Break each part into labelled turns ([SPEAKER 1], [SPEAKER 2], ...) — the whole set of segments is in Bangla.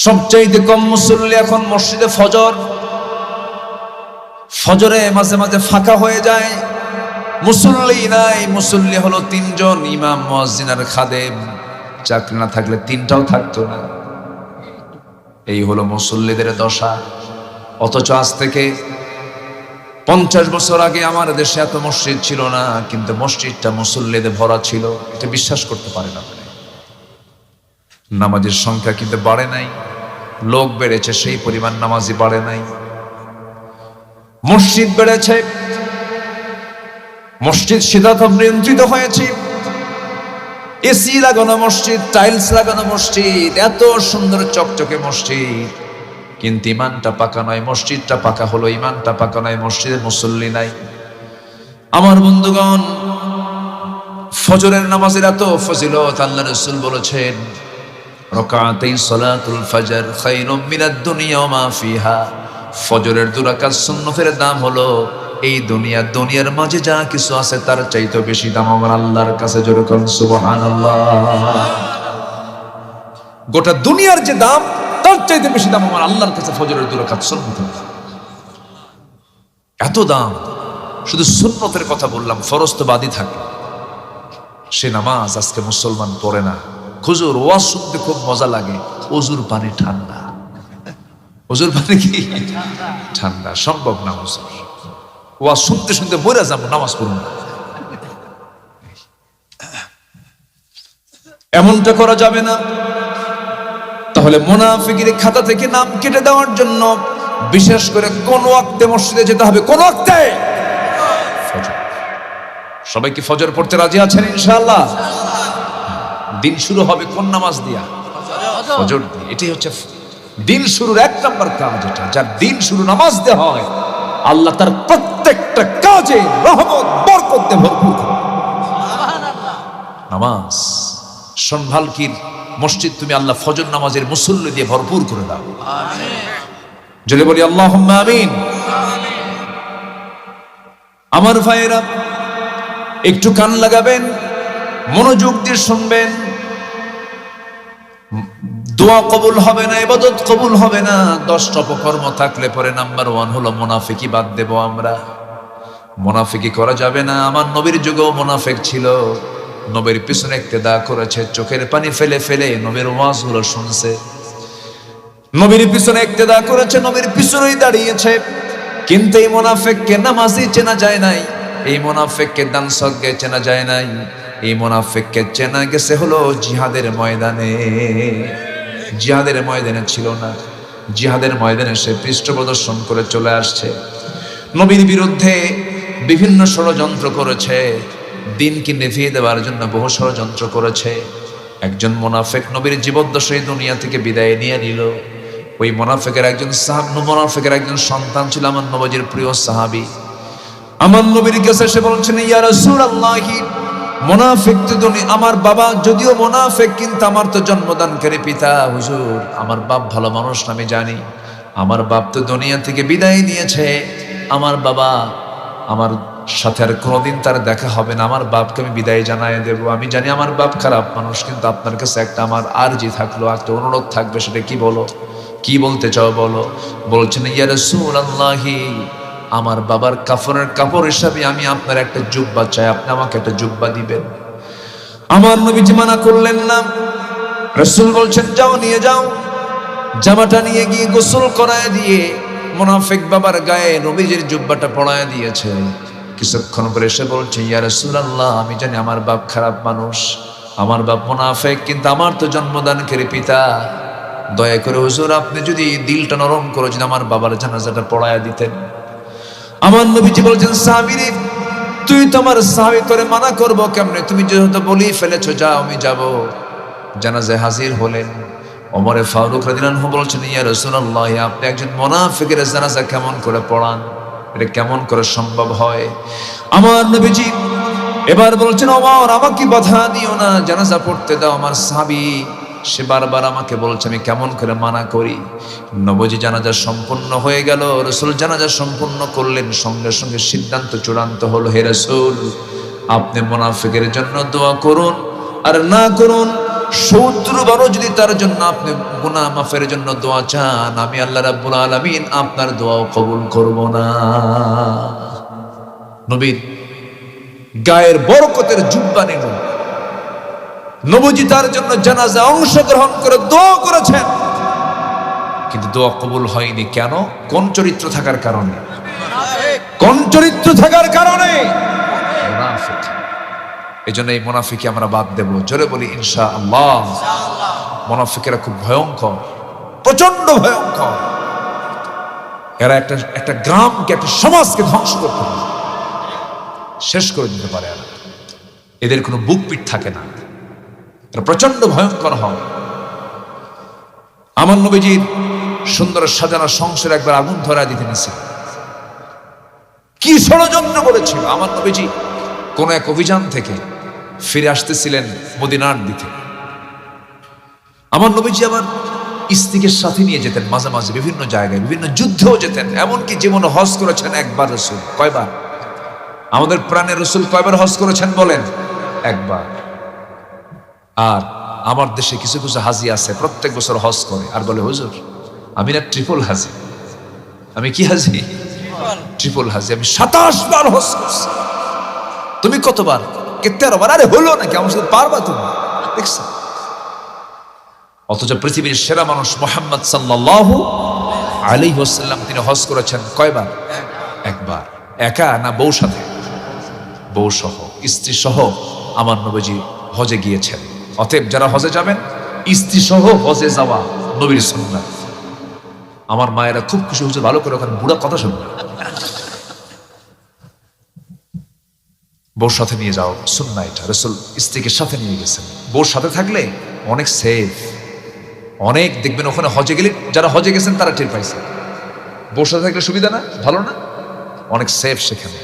[SPEAKER 1] সবচাইতে কম মুসল্লি এখন মসজিদে ফজরে মাঝে মাঝে ফাঁকা হয়ে যায়, মুসল্লি নাই। মুসল্লি হলো তিনজন, ইমাম, মুয়াজ্জিন আর খাদেম। চাকরি না থাকলে তিনটাও থাকতো না। এই হলো মুসল্লিদের দশা। অথচ আজ থেকে 50 বছর আগে আমার দেশে এত মসজিদ ছিল না, কিন্তু মসজিদটা মুসল্লিদের ভরা ছিল। এটা বিশ্বাস করতে পারে না। নামাজের সংখ্যা কিন্তু বাড়ে নাই, লোক বেড়েছে, সেই পরিমাণ নামাজি বাড়ে নাই। মসজিদ বেড়েছে, মসজিদ শীতাতপ নিয়ন্ত্রিত হয়েছে, এসি লাগানো মসজিদ, টাইলস লাগানো মসজিদ, এত সুন্দর চকচকে মসজিদ, কিন্তু ইমানটা পাকা নয়। মসজিদটা পাকা হলো, ইমানটা পাকা নয়, মসজিদে মুসল্লি নাই। আমার বন্ধুগণ, ফজরের নামাজের এত ফজিলত, আল্লাহ রাসূল বলেছেন রাকাতাই সালাতুল ফজর খায়রুম মিনাদ দুনিয়া ওয়া মা ফিহা। ফজরের 2 রাকাত সুন্নতের দাম হলো এই দুনিয়ার মাঝে যা কিছু আছে তার চাইতে বেশি দাম আমার আল্লাহর কাছে। জোরে বলুন সুবহানাল্লাহ। গোটা দুনিয়ার যে দাম তার চাইতে বেশি দাম আমার আল্লাহর কাছে ফজরের 2 রাকাত সুন্নতের। এত দাম। শুধু সুন্নতের কথা বললাম, ফরজ তো বাদই থাকে। সে নামাজ আজকে মুসলমান পড়ে না। হুজুর ওয়াজ শুনতে খুব মজা লাগে, ওজুর পানি ঠান্ডা। ওজুর পানি কি ঠান্ডা? সম্ভব না হুজুর, ওয়াজ শুনতে শুনতে মরে যাবো, নামাজ পড়ুন না। এমনটা করা যাবে না। তাহলে মুনাফিকের খাতা থেকে নাম কেটে দেওয়ার জন্য বিশেষ করে কোন ওয়াক্তে মসজিদে যেতে হবে? কোন ওয়াক্তে? ফজর। সবাই কি ফজর পড়তে রাজি আছেন? ইনশাআল্লাহ। দিন শুরু হবে কোন নামাজ দিয়া? ফজর দিয়ে। এটাই হচ্ছে দিন শুরুর 1 নম্বর কাজ। এটা যার দিন শুরু নামাজ দিয়ে হয়, আল্লাহ তার প্রত্যেকটা কাজে রহমত বরকত দিয়ে ভরপুর করে। নামাজ সম্ভালকির মসজিদ তুমি আল্লাহ ফজর নামাজের মুসল্লি দিয়ে ভরপুর করে দাও। যদি বলি আল্লাহুম্মা আমিন। আমার ভাইয়েরা, একটু কান লাগাবেন, মনোযোগ দিয়ে শুনবেন। দোয়া কবুল হবে না, ইবাদত কবুল হবে না। 10টা অপকর্ম থাকলে পরে নাম্বার 1 হলো মুনাফিকি। বাদ দেব আমরা। মুনাফিকি করা যাবে না। আমার নবীর যুগেও মুনাফিক ছিল, নবীর পিছনে ইক্তেদা করেছে, চোখের পানি ফেলে ফেলে নবীর ওয়াজগুলো শুনছে, নবীর পিছনে ইক্তেদা করেছে, নবীর পিছনেই দাঁড়িয়েছে। কিন্তু এই মুনাফিককে নামাজি চেনা যায় নাই, এই মুনাফিককে দান সদকায়ে চেনা যায় নাই, এই মুনাফিককে চেনা গেছে হলো জিহাদের ময়দানে। জিহাদের ময়দানে ছিল না, জিহাদের ময়দানে সে পৃষ্ঠ প্রদর্শন করে চলে আসছে। নবীর বিরুদ্ধে বিভিন্ন ষড়যন্ত্র করেছে, দিনকে নিভিয়ে দেওয়ার জন্য বহু ষড়যন্ত্র করেছে। একজন মুনাফিক নবীর জীবদ্দশায় দুনিয়া থেকে বিদায় নিয়ে নিল। ওই মুনাফিকের একজন সন্তান ছিল আমার নবীর প্রিয় সাহাবী। আমার নবীর কাছে এসে বলছেন, ইয়া রাসূলুল্লাহ, মুনাফিক তো আমার বাবা যদিও মুনাফিক, কিন্তু আমার তো জন্মদানকারী পিতা। হুজুর, আমার বাপ ভালো মানুষ না, আমি জানি। আমার বাপ তো দুনিয়া থেকে বিদায় নিয়েছে। আমার বাবা আমার সাথে আর কোনোদিন তার দেখা হবে না। আমার বাপকে আমি বিদায় জানায় দেব। আমি জানি আমার বাপ খারাপ মানুষ, কিন্তু আপনার কাছে একটা আমার আরজি থাকলো, একটা অনুরোধ থাকবে। সেটা কি? বলো, কি বলতে চাও বলো। বলছেন, ইয়া রাসূলুল্লাহ, আমার বাবার কাফনের কাপড় হিসাবে আমি আপনার একটা জুব্বা চাই, আপনি আমাকে একটা জুব্বা দিবেন। আমার নবীজি মানা করলেন না। রাসূল বলছেন, যাও নিয়ে যাও। জামাটা নিয়ে গিয়ে গোসল করায় দিয়ে মুনাফিক বাবার গায়ে নবীজির জুব্বাটা পরায় দিয়েছে। কিছুক্ষণ পরে এসে বলছে, ইয়া রাসূলুল্লাহ, আমি জানি আমার বাপ খারাপ মানুষ, আমার বাপ মুনাফিক, কিন্তু আমার তো জন্মদানকারী পিতা। দয়া করে হুজুর আপনি যদি দিলটা নরম করে যদি আমার বাবার জানাজাটা পড়ায় দিতেন। আমার নবীজি বলছেন, সাহাবীরে, তুই তো আমার সাহাবী, তোরে মানা করবো কেমনে? তুমি যেহেতু বলেই ফেলেছো, যাও, আমি যাব। জানাজায় হাজির হলেন। ওমরে ফারুক রাদিয়াল্লাহু আনহু বলছেন, ইয়া রাসূলুল্লাহ, আপনি একজন মুনাফিকের জানাজা কেমন করে পড়ান? এটা কেমন করে সম্ভব হয়? আমার নবীজি এবার বলছেন, ওমর, আমাকে বাধা দিও না, জানাজা পড়তে দাও। আমার সাহাবী সে বারবার আমাকে বলছে, আমি কেমন করে মানা করি? নবীজি জানাজা সম্পূর্ণ হয়ে গেল। রাসূল জানাজা সম্পূর্ণ করলেন। সঙ্গে সঙ্গে সিদ্ধান্ত চূড়ান্ত হলো, হে রাসূল, আপনি মুনাফিকের জন্য দোয়া করুন আর না করুন, 70 বারও যদি তার জন্য আপনি গুনাহ মাফের জন্য দোয়া চান, আমি আল্লাহ রাব্বুল আলামিন আপনার দোয়াও কবুল করব না। নবীর গায়ের বরকতের জুব্বা নিল, নবীজি তার জন্য জানাজা অংশগ্রহণ করে দোয়া করেছেন, কিন্তু দোয়া কবুল হয়নি। কেন? কোন চরিত্র থাকার কারণে? কোন চরিত্র থাকার কারণে? মুনাফিক। এজন্য এই মুনাফিকি আমরা বাদ দেব। জোরে বলি ইনশাআল্লাহ। মুনাফিকেরা খুব ভয়ঙ্কর, প্রচন্ড ভয়ঙ্কর। এরা একটা গ্রামকে, একটা সমাজকে ধ্বংস করতে পারে, শেষ করে দিতে পারে। এদের কোনো বুক পিঠ থাকে না, এরা প্রচন্ড ভয়ঙ্কর হয়। আমার নবীজির সুন্দর সাজানো সংসার একবার আগুন ধরা দিতে নিছে। কি ষড়যন্ত্র করেছিল! আমার নবীজি কোন এক অভিযান থেকে ফিরে আসতেছিলেন মদিনার দিকে। আমার নবীজি আবার স্ত্রীকে সাথে নিয়ে যেতেন মাঝে মাঝে বিভিন্ন জায়গায়, বিভিন্ন যুদ্ধেও যেতেন। এমনকি জীবনে হজ করেছেন একবার রাসূল। কয়বার? আমাদের প্রাণের রাসূল কয়বার হজ করেছেন বলেন? একবার। আর আমার দেশে কিছু কিছু হাজি আছে প্রত্যেক বছর হজ করে, আর বলে হুজুর আমি না ট্রিপল হাজি। আমি কি হাজি? ট্রিপল হাজি। আমি 27 বার হজ করছি। তুমি কতবার? 13 বার। আরে হলো নাকি? আমার সাথে পারবা তুমি? দেখছো? অথচ পৃথিবীর সেরা মানুষ মুহাম্মদ সাল্লাল্লাহু আলাইহি ওয়াসাল্লাম তিনি হজ করেছেন কয়বার? একবার। একা না বউ সাথে? বউ সহ, স্ত্রী সহ আমার নবীজি হজে গিয়েছেন। অতএব যারা হজে যাবেন, স্ত্রী সহ হজে যাওয়া নবীর সুন্নাত। আমার মায়েরা খুব খুশি হচ্ছে, ভালো করে ওখানে বুড়া কথা শুনবে। বউর সাথে নিয়ে যাও, সুন্নাহ এটা। রাসূল স্ত্রীকে সাথে নিয়ে গেছেন। বউর সাথে থাকলে অনেক সেফ, অনেক দেখবেন ওখানে হজে গেলে, যারা হজে গেছেন তারা টের পাইছে। বউর সাথে থাকলে সুবিধা না? ভালো না? অনেক সেফ সেখানে।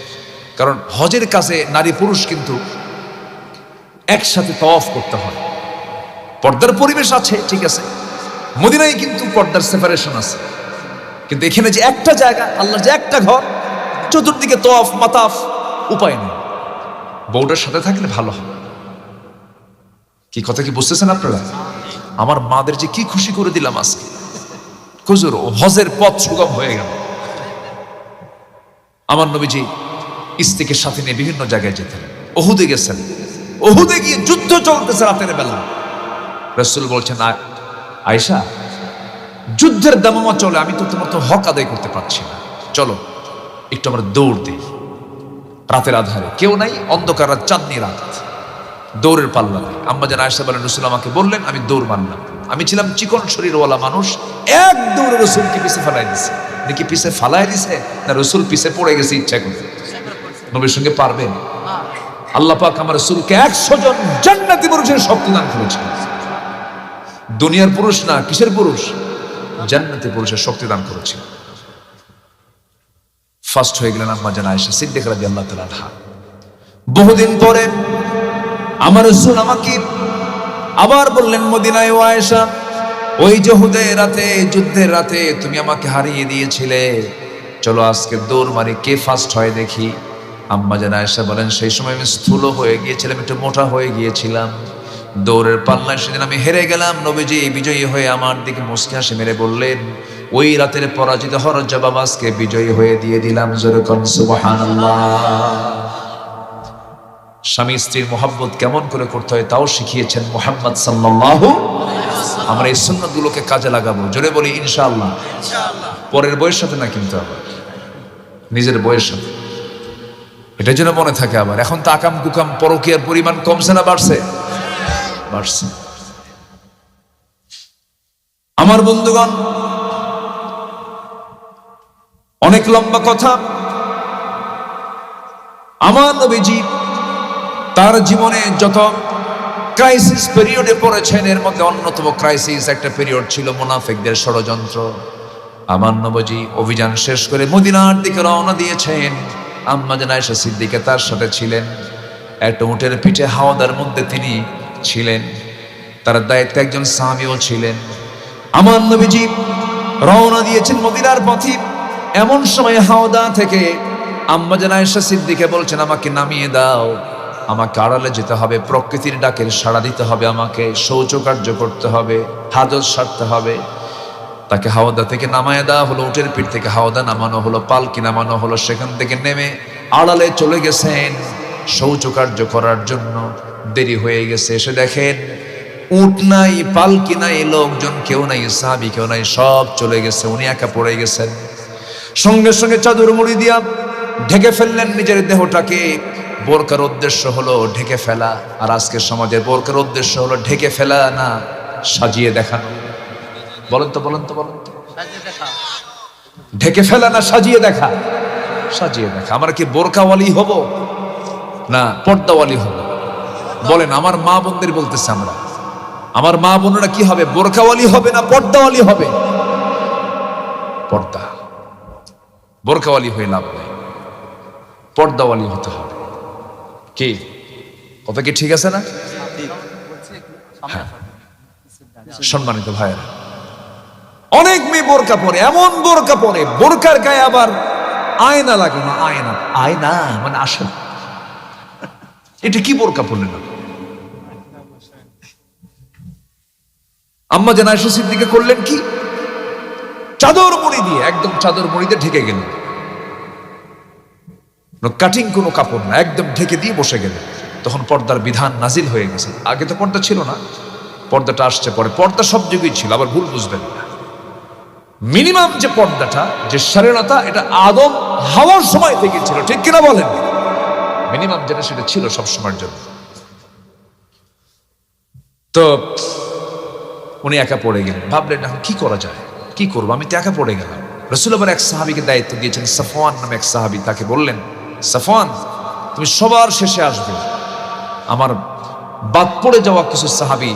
[SPEAKER 1] কারণ হজের কাছে নারী পুরুষ কিন্তু একসাথে তওয়াফ করতে হয়। পর্দার পরিবেশ আছে, ঠিক আছে, মদিনায় কিন্তু পর্দার সেপারেশন আছে। কিন্তু এখানে যে একটা জায়গা, আল্লাহর যে একটা ঘর, চতুর্দিকে তওয়াফ মাতাফ, উপায় নেই। বউটার সাথে থাকলে ভালো হবে। কি কথা কি বুঝতেছেন আপনারা? আমার মাদের যে কি খুশি করে দিলাম আজকে, হুজুর হজের পথ সুগম হয়ে গেল। আমার নবীজি স্ত্রীকে সাথে নিয়ে বিভিন্ন জায়গায় যেতেন। ওহুদে গেছেন, ওহুদে গিয়ে যুদ্ধ চলতেছে রাতের বেলা। রাসূল বলছেন, আয়েশা যুদ্ধের দামামা চলে, আমি তো তোমার তো হক আদায় করতে পারছি না, চলো একটু আমরা দৌড় দিই। রাতের আধারে কেউ নাই, অন্ধকার রাত, চাঁদনি রাত, দৌড়ের পাল্লা নাই। আম্মা জান আয়েশা বলেন, রাসূল আমাকে বললেন, আমি দৌড় মারলাম। আমি ছিলাম চিকন শরীরওয়ালা মানুষ, এক দৌড়ে রাসূলকে পিছে ফালাই দিছে। নাকি পিছে ফালাই দিছে না রাসূল পিছে পড়ে গেছে ইচ্ছা করে? নবীর সঙ্গে পারবেন? আল্লাহ পাক আমার রাসূলকে 100 জন জান্নাতি পুরুষের শক্তি দান করেছেন। দুনিয়ার পুরুষ না, কিসের পুরুষ? জান্নাতি পুরুষের শক্তি দান করেছেন। ফার্স্ট হয়ে গেলেন আম্মা জান আয়েশা সিদ্দিকা রাদিয়াল্লাহু তাআলা আনহা। বহুদিন পরে আমার রাসূল আমাকে আবার বললেন, মদিনায় ও আয়েশা, ওই যে হুদায়বিয়ার রাতে, যুদ্ধের রাতে তুমি আমাকে হারিয়ে দিয়েছিলে, চলো আজকে দৌড় মারি, কে ফার্স্ট হয় দেখি। আম্মা জান আয়েশা বলেন, সেই সময় আমি স্থূল হয়ে গিয়েছিলাম, একটু মোটা হয়ে গিয়েছিলাম। দৌড়ের পাল্লায় সেদিন আমি হেরে গেলাম। নবীজি বিজয়ী হয়ে আমার দিকে মুস্কি হাসি মেরে বললেন, ওই রাতের পরাজিত হওয়ার জবাব আজকে বিজয়ী হয়ে দিয়ে দিলাম। জোরে কোন সুবহানাল্লাহ। স্বামী স্ত্রীর মহব্বত কেমন করে করতে হয় তাও শিখিয়েছেন মুহাম্মদ সাল্লাল্লাহু আলাইহি ওয়াসাল্লাম। আমরা এই সুন্নাতগুলোকে কাজে লাগাবো। জোরে বলি ইনশাআল্লাহ। পরের বইয়ের সাথে না, কিন্তু আবার নিজের বইয়ের সাথে। এটা যেন মনে থাকে। আবার এখন তো আকাম কুকাম পরকীয়ার পরিমাণ কমছে না বাড়ছে? বাড়ছে। আমার বন্ধুগণ, অনেক লম্বা কথা। আমার নবীজি তার জীবনে যত ক্রাইসিস পিরিয়ডে পড়েছেন, এর মধ্যে অন্যতম ক্রাইসিস একটা পিরিয়ড ছিল মুনাফিকদের ষড়যন্ত্র। আমার নবীজি অভিযান শেষ করে মদিনার দিকে রওনা দিয়েছেন। আম্মা জান আয়েশা সিদ্দিকা তার সাথে ছিলেন। একটা উটের পিঠে হাওদার মধ্যে তিনি ছিলেন, তার দায়িত্বে একজন সাহাবীও ছিলেন। আমার নবীজি রওনা দিয়েছেন মদিনার পথে। এমন সময় হাওদা থেকে আম্মা জান আয়েশা সিদ্দিকা বলছেন, আমাকে নামিয়ে দাও। আমাকে আড়ালে যেতে হবে, প্রকৃতির ডাকের সাড়া দিতে হবে, আমাকে শৌচকার্য করতে হবে, হাজত সারতে হবে। তাকে হাওদা থেকে নামায় দেওয়া হলো, উটের পিঠ থেকে হাওদা নামানো হলো, পালকি নামানো হলো। সেখান থেকে নেমে আড়ালে চলে গেছেন শৌচকার্য করার জন্য। দেরি হয়ে গেছে, এসে দেখেন উট নাই, পালকি নাই, লোকজন কেউ নাই, সাহাবী কেউ নাই, সব চলে গেছে, উনি একা পড়ে গেছেন। সঙ্গে সঙ্গে চাদর মুড়ি দিয়া ঢেকে ফেললেন নিজের দেহটাকে। বোরকার উদ্দেশ্য হলো ঢেকে ফেলা, আর আজকের সমাজের বোরকার উদ্দেশ্য হলো ঢেকে ফেলা না, সাজিয়ে দেখানো। বলেন তো বলেন তো বলেন তো, ঢেকে ফেলা না সাজিয়ে দেখা? সাজিয়ে দেখা। আমরা কি বোরকাওয়ালি হব না পর্দাওয়ালি হব? বলেন, আমার মা বোনদের বলতেছে, আমরা আমার মা বোনেরা কি হবে, বোরকাওয়ালি হবে না পর্দাওয়ালি হবে? পর্দা। বোরকাওয়ালি হয়ে লাভ নেই, পর্দাওয়ালি হতে হবে। কি কথা কি ঠিক আছে না? হ্যাঁ। সম্মানিত ভাইয়েরা, অনেক মেয়ে বোরকা পরে, এমন বোরকা পরে, বোরকার গায়ে আবার আয়না লাগানো। আয়না, আয়না মানে আসল। এটা কি বোরকা পরলেন না? আম্মা জান আয়েশা সিদ্দিকা করলেন কি, চাদর মুড়ি দিয়ে, একদম চাদর মুড়ি দিয়ে ঢেকে গেলেন। কাটিং কোনো কাপড় না, একদম ঢেকে দিয়ে বসে গেলেন। তখন পর্দার বিধান নাজিল হয়ে গেছে। আগে তো পর্দা ছিল না, পর্দাটা আসছে পরে। পর্দা সব যুগেই ছিল, আবার ভুল বুঝবেন না। মিনিমাম যে পর্দাটা, যে স্বাধীনতা, এটা আদম হাওয়ার সময় থেকে ছিল, ঠিক কিনা বলেন? মিনিমাম যেটা, সেটা ছিল সব সময়ের জন্য। তো উনি একা পড়ে গেলেন, ভাবলেন এখন কি করা যায়, কি করবো, আমি তো একা পড়ে গেলাম। রাসূল আবার এক সাহাবীকে দায়িত্ব দিয়েছেন, সাফওয়ান নামে এক সাহাবী। তাকে বললেন, সাফওয়ান, তুমি সবার শেষে আসবে, আমার বাদ পড়ে যাওয়া কিছু সাহাবী,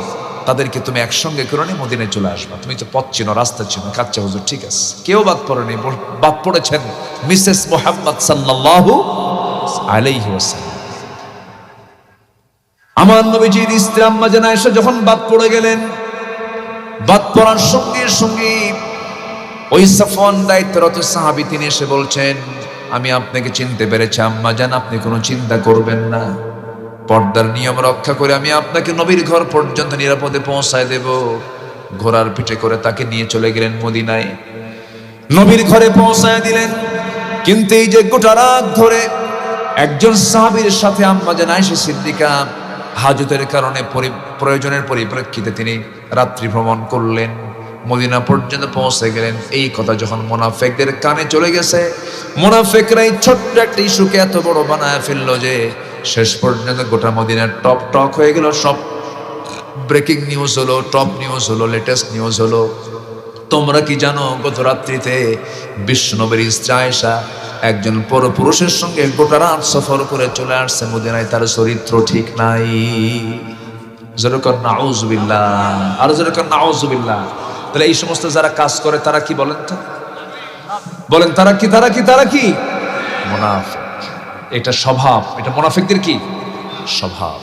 [SPEAKER 1] তাদেরকে তুমি একসঙ্গে করে নিয়ে মদিনায় চলে আসবা। তুমি তো পথ চিনো, রাস্তা চিনো। কাচ্চা হুজুর, ঠিক আছে। কেউ বাদ পড়েনি, বাদ পড়েছেন মিসেস মুহাম্মদ সাল্লাল্লাহু আলাইহি ওয়াসাল্লাম। আমার নবীজির স্ত্রী আম্মা জান আয়েশা যখন বাদ পড়ে গেলেন, বাদ পড়ার সঙ্গে সঙ্গে ওই সাফওয়ান দায়িত্বরত সাহাবী তিনি এসে বলছেন, আমি আপনাকে চিনতে পেরেছি আম্মা জান, আপনি কোনো চিন্তা করবেন না, পর্দার নিয়ম রক্ষা করে আমি আপনাকে নবীর ঘর পর্যন্ত নিরাপদে পৌঁছায় দেব। ঘোড়ার পিঠে করে তাকে নিয়ে চলে গেলেন মদিনায়, নবীর ঘরে পৌঁছায় দিলেন। কিন্তু এই যে গোটা রাত ধরে একজন সাহাবীর সাথে আম্মা জান আয়েশা সিদ্দিকা হাজতের কারণে, প্রয়োজনের পরিপ্রেক্ষিতে তিনি রাত্রি ভ্রমণ করলেন, মদিনা পর্যন্ত পৌঁছে গেলেন। এই কথা যখন মুনাফিকদের কানে চলে গেছে, মুনাফিকরা এই ছোট্ট একটা ইস্যুকে এত বড় বানায় ফেললো যে শেষ পর্যন্ত গোটা মদিনা টপ টক হয়ে গেল। সব ব্রেকিং নিউজ হলো, টপ নিউজ হলো, লেটেস্ট নিউজ হলো। তোমরা কি জানো, গত রাত্রিতে বিশ্বনবীর স্ত্রী আয়েশা একজন পরপুরুষের সঙ্গে গোটা রাত সফর করে চলে আসছে মদিনায়, তার চরিত্র ঠিক নাই। যেরকম নাউজুবিল্লাহ, আর যেরকম নাউজুবিল্লাহ। তাহলে এই সমস্ত যারা কাজ করে তারা কি বলেন তো, বলেন তারা কি, তারা কি, তারা কি? মুনাফিক। এটা স্বভাব, এটা মুনাফিকদের কি স্বভাব।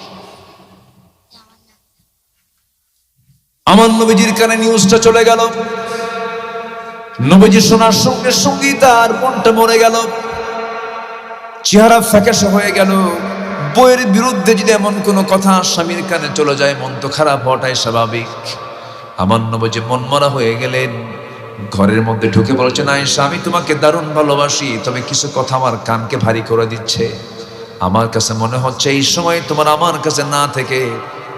[SPEAKER 1] আমার নবীজির কানে নিউজটা চলে গেল, নবীজি শোনার সঙ্গে সঙ্গে তার মনটা মরে গেল, চেহারা ফ্যাকাশে হয়ে গেল। বইয়ের বিরুদ্ধে যদি এমন কোনো কথা স্বামীর কানে চলে যায়, মন তো খারাপ হওয়াটাই স্বাভাবিক। আমার নবীজি মন মরা হয়ে গেলেন, ঘরের মধ্যে ঢুকে বলছেন, আয়েশা, আমি তোমাকে দারুণ ভালোবাসি, তবে কিছু কথা আমার কানকে ভারী করে দিচ্ছে। আমার কাছে মনে হচ্ছে এই সময় তোমার আমার কাছে না থেকে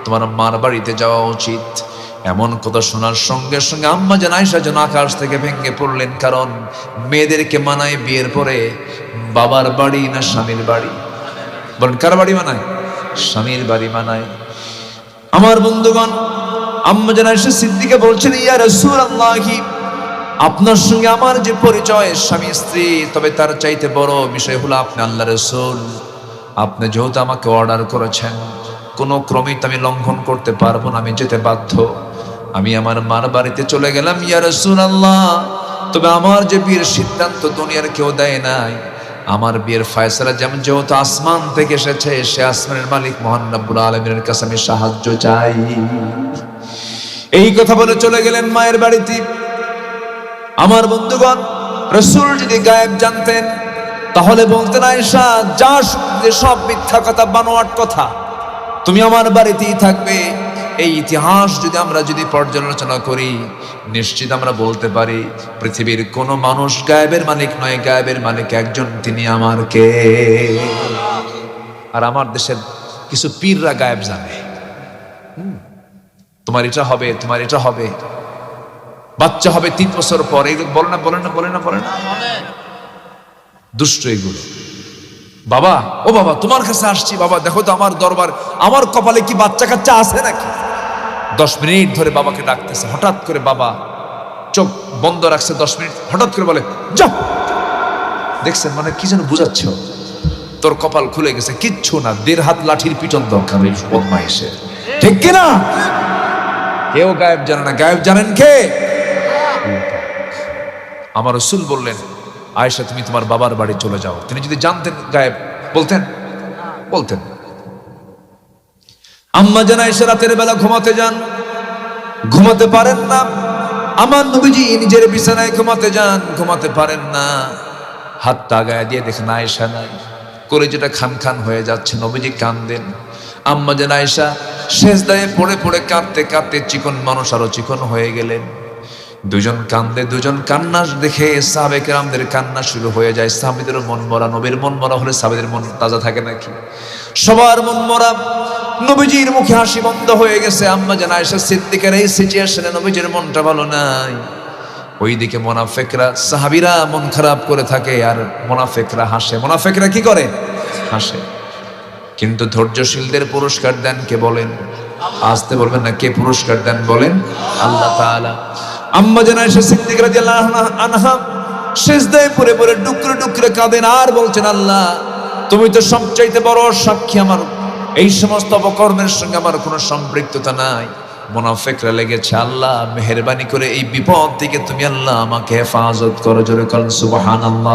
[SPEAKER 1] তোমার মার বাড়িতে যাওয়া উচিত। এমন কথা শোনার সঙ্গে সঙ্গে আম্মা জান আয়েশা যেন আকাশ থেকে ভেঙে পড়লেন। কারণ মেয়েদেরকে মানায় বিয়ের পরে বাবার বাড়ি না স্বামীর বাড়ি? বলেন, কার বাড়ি মানায়? স্বামীর বাড়ি মানায়। আমার বন্ধুগণ, আম্মা জান আয়েশা সিদ্দিকা বলছেন, ইয়া রাসূলুল্লাহি, আপনার সঙ্গে আমার যে পরিচয় স্বামী স্ত্রী, তবে তার চাইতে বড় বিষয় হলো আপনি আল্লাহর রাসূল। আপনি যেহেতু আমাকে অর্ডার করেছেন, কোনো ক্রমেই আমি লঙ্ঘন করতে পারবো না, আমি যেতে বাধ্য। আমি আমার মার বাড়িতে চলে গেলাম, ইয়া রাসূলুল্লাহ, তবে আমার যে বিয়ের সিদ্ধান্ত দুনিয়ার কেউ দেয় নাই, আমার বিয়ের ফয়সালা যেহেতু আসমান থেকে এসেছে, সে আসমানের মালিক মহান রব্বুল আলামিনের কাছে আমি সাহায্য চাই। এই কথা বলে চলে গেলেন মায়ের বাড়িতে। আমার বন্ধুগণ, রাসূল যদি গায়েব জানতেন তাহলে বলতেন আয়েশা, যা শুনলে সব মিথ্যা কথা, বানোয়াট কথা, তুমি আমার বাড়িতেই থাকবে। এই ইতিহাস যদি পর্যালোচনা করি, নিশ্চিত আমরা বলতে পারি পৃথিবীর কোন মানুষ গায়েবের মালিক নয়, গায়েবের মালিক একজন, তিনি আমার কে। আর আমার দেশের কিছু পীররা গায়েব জানে, তোমার এটা হবে, তোমার এটা হবে, বাচ্চা হবে 3 বছর পর, এগুলো বলে না। দুষ্ট এগুলো। বাবা, ও বাবা, তোমার কাছে আসছি বাবা, দেখো তো আমার দরবার, আমার কপালে কি বাচ্চা কাচ্চা আছে নাকি। 10 মিনিট ধরে বাবাকে ডাকতেছে, হঠাৎ করে বাবা চোখ বন্ধ রাখছে 10 মিনিট, হঠাৎ করে বলে যাও। দেখছেন, মানে কি যেন বুঝাচ্ছ, তোর কপাল খুলে গেছে, কিচ্ছু না, 1.5 হাত লাঠির পিটন দরকার এই বদমাইশের, ঠিক কিনা? কেউ গায়েব জানে না, গায়েব জানেন কে? আমার রাসূল বললেন, আয়েশা তুমি তোমার বাবার বাড়ি চলে যাও। তিনি যদি জানতেন গায়েব, বলতেন। আম্মা জান আয়েশা রাতের বেলা ঘুমাতে যান, ঘুমাতে পারেন না। আমার নবীজি নিজের বিছানায় ঘুমাতে যান, ঘুমাতে পারেন না। হাতটা গায়ে দিয়ে দেখেন আয়েশা নাই, কলিজাটা খান খান হয়ে যাচ্ছে, নবীজি কাঁদেন। আম্মা জান আয়েশা সেজদায় পড়ে পড়ে কাঁদতে কাঁদতে চিকন মানুষ আরো চিকন হয়ে গেলেন। দুজন কান্দে, দুজন কান্না দেখে সাহাবে কেরামদের কান্না শুরু হয়ে যায়। সাহাবীদের মন মরা, নবীর মন মরা হলে সাহাবীদের মন তাজা থাকে নাকি? সবার মন মরা। নবীজির মুখে হাসি বন্ধ হয়ে গেছে। আম্মা জান আয়েশা সিদ্দিকার এই সিচুয়েশনে নবীজির মনটা ভালো নাই। ওইদিকে মুনাফিকরা, সাহাবীরা মন খারাপ করে থাকে, আর মুনাফিকরা হাসে। মুনাফিকরা কি করে? হাসে। কিন্তু ধৈর্যশীলদের পুরস্কার দেন কে বলেন? আসতে বলবেন না, কে পুরস্কার দেন বলেন? আল্লাহ তাআলা। আম্মা জান আয়েশা সিদ্দিকা রাদিয়াল্লাহু আনহা সিজদায় পড়ে পড়ে ডুকরে ডুকরে কাঁদেন আর বলছেন, আল্লাহ তুমি তো সবচাইতে বড় সাক্ষী, আমার এই সমস্ত অপকর্মের সঙ্গে আমার কোনো সম্পৃক্ততা নাই। মুনাফিকরা লেগেছে, আল্লাহ মেহেরবানি করে এই বিপদ থেকে তুমি আল্লাহ আমাকে হেফাজত করো। জোরে বলেন সুবহানাল্লাহ।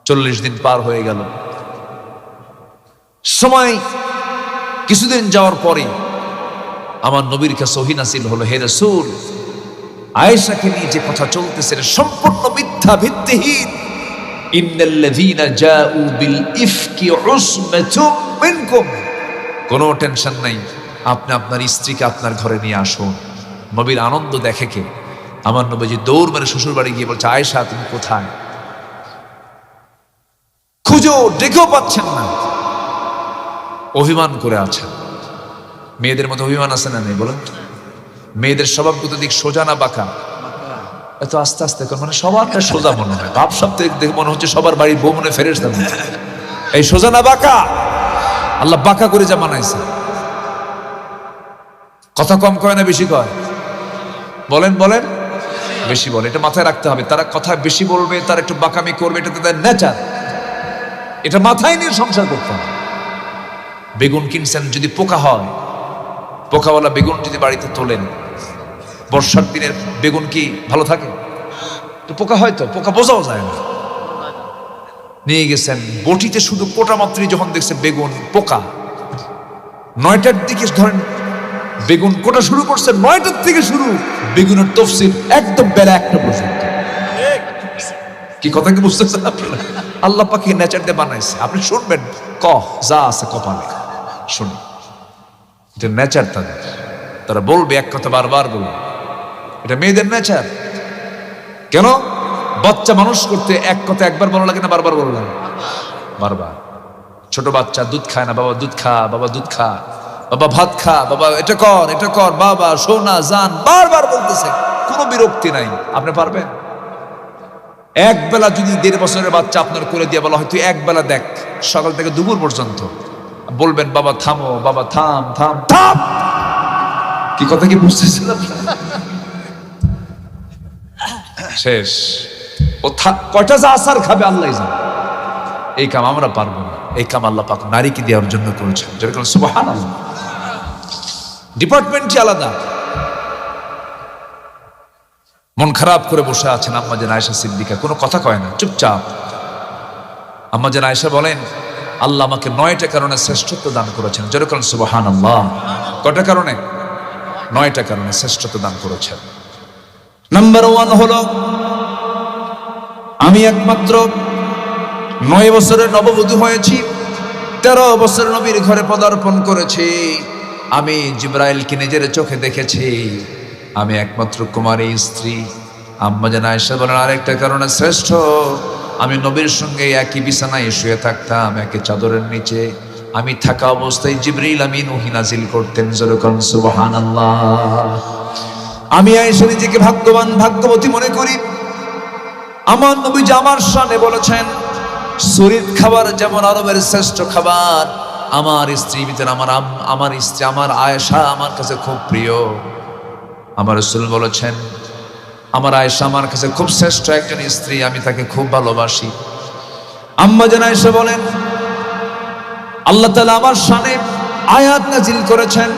[SPEAKER 1] 40 দিন পার হয়ে গেল। সময় কিছুদিন যাওয়ার পরে আমার নবীর কাছে ওহী নাযিল হলো, হে রাসূল, আয়েশাকে নিয়ে যে কথা চলতেছে সম্পূর্ণ মিথ্যা, ভিত্তিহীন। ইন্নাল্লাযীনা জাউ বিল ইফকি উসবাতুম মিনকুম। কোনো টেনশন নাই, আপনি আপনার স্ত্রীকে আপনার ঘরে নিয়ে আসুন। নবীর আনন্দ দেখে কে? আমার নবীজি দৌড় মেরে শ্বশুর বাড়ি গিয়ে বলছে, আয়েশা তুমি কোথায়? খুঁজো, ডেকেও পাচ্ছেন না, অভিমান করে আছেন। মেয়েদের মতো অভিমান আছে না নেই বলেন? মেয়েদের স্বভাবগত দিক সোজা না বাঁকা? এত আস্তে আস্তে মানে সবারটা সোজা মনে হয়, বাপ সব দেখে মনে হচ্ছে সবার বাড়ির বউ মনে ফেরেশতা। এই সোজা না বাঁকা? আল্লাহ বাঁকা করে যা বানাইছে। কথা কম কয় না বেশি কয়? বলেন বেশি বলে। এটা মাথায় রাখতে হবে। তারা কথা বেশি বলবে, তারা একটু বাঁকামি করবে, এটা তাদের নেচার। এটা মাথায় নিয়ে সংসার করতে হবে। বেগুন কিনছেন, যদি পোকা হয়, পোকাওয়ালা বেগুন যদি বাড়িতে তোলেন, বর্ষার দিনের বেগুন কি ভালো থাকে? তো পোকা হয়, তো পোকা বোঝাও যায় না। নিয়ে গেছেন বটিতে, শুধু কোটা মাত্রই যখন দেখছে বেগুন পোকা, 9টার দিকে ধরেন বেগুন কোটা শুরু করছে, 9টার থেকে শুরু বেগুনের তফসিল একদম বেলা 1টা পর্যন্ত। কি কথা কি বুঝতেছেন আপনারা? আল্লাহ পাক এই নেচার দিয়ে বানাইছে। আপনি শুনবেন, যা আছে কপালে শুনুন, এটা নেচার তাদের। তারা বলবে এক কথা বারবার বলবে, এটা মেয়েদের নেচার। কেন? বাচ্চা মানুষ করতে এক কথা একবার বলা লাগে না বারবার বলা লাগে? বারবার। ছোট বাচ্চা দুধ খায় না, বাবা দুধ খা, বাবা দুধ খা, বাবা ভাত খা, বাবা এটা কর, বাবা সোনা জান, বারবার বলতেছে, কোনো বিরক্তি নাই। আপনি পারবেন? এক বেলা যদি 1.5 বছরের বাচ্চা আপনার করে দিয়ে বলা হয় তুই এক বেলা দেখ, সকাল থেকে দুপুর পর্যন্ত, বলবেন বাবা থামো, বাবা থাম থাম থাম। কি কথা কি বুঝতেছেন? শেষ। ও কয়টা যা আসার খাবে আল্লাহ জানে। এই কাম আমরা পারবো না। এই কাম আল্লাহ পাক নারীকে দেওয়ার জন্য করেছেন। যেরকম সুবহানাল্লাহ। ডিপার্টমেন্টই আলাদা। মন খারাপ করে বসে আছেন আম্মা জান আয়েশা সিদ্দিকা, কোনো কথা কয় না, চুপচাপ। আম্মা জান আয়েশা বলেন, আল্লাহ আমাকে 9টা কারণে শ্রেষ্ঠত্ব দান করেছেন। যেরকম সুবহানাল্লাহ। কয়টা কারণে? 9টা কারণে শ্রেষ্ঠত্ব দান করেছেন। নাম্বার 1 হলো আমি একমাত্র 9 বছরের নববধূ হয়েছি, 13 বছর নবীর ঘরে পদার্পণ করেছি। আমি জিবরাইলকে নিজের চোখে দেখেছি। আমি একমাত্র কুমারী স্ত্রী। আম্মা জান আয়েশা বলেন আরেকটা কারণে শ্রেষ্ঠ, আমি নবীর সঙ্গে একই বিছানায় শুয়ে থাকতাম, একই চাদরের নিচে। আমি থাকা অবস্থায় জিবরিল আমিন ওহী নাজিল করতেন। যেরকম সুবহানাল্লাহ। আমি আয়েশা নিজেকে ভাগ্যবান, ভাগ্যবতী মনে করি। আমার নবীজি আমার শানে বলেছেন, শরীর খাবার যেমন আরবের শ্রেষ্ঠ খাবার, আমার স্ত্রী ভিতরে আমার স্ত্রী আমার আয়েশা আমার কাছে খুব প্রিয়। আমার রাসূল বলেছেন, আমার আয়েশা আমার কাছে খুব শ্রেষ্ঠ একজন স্ত্রী, আমি তাকে খুব ভালোবাসি। আম্মা জান আয়েশা বলেন, আল্লাহ তাআলা আমার শানে আয়াত নাজিল করেছেন,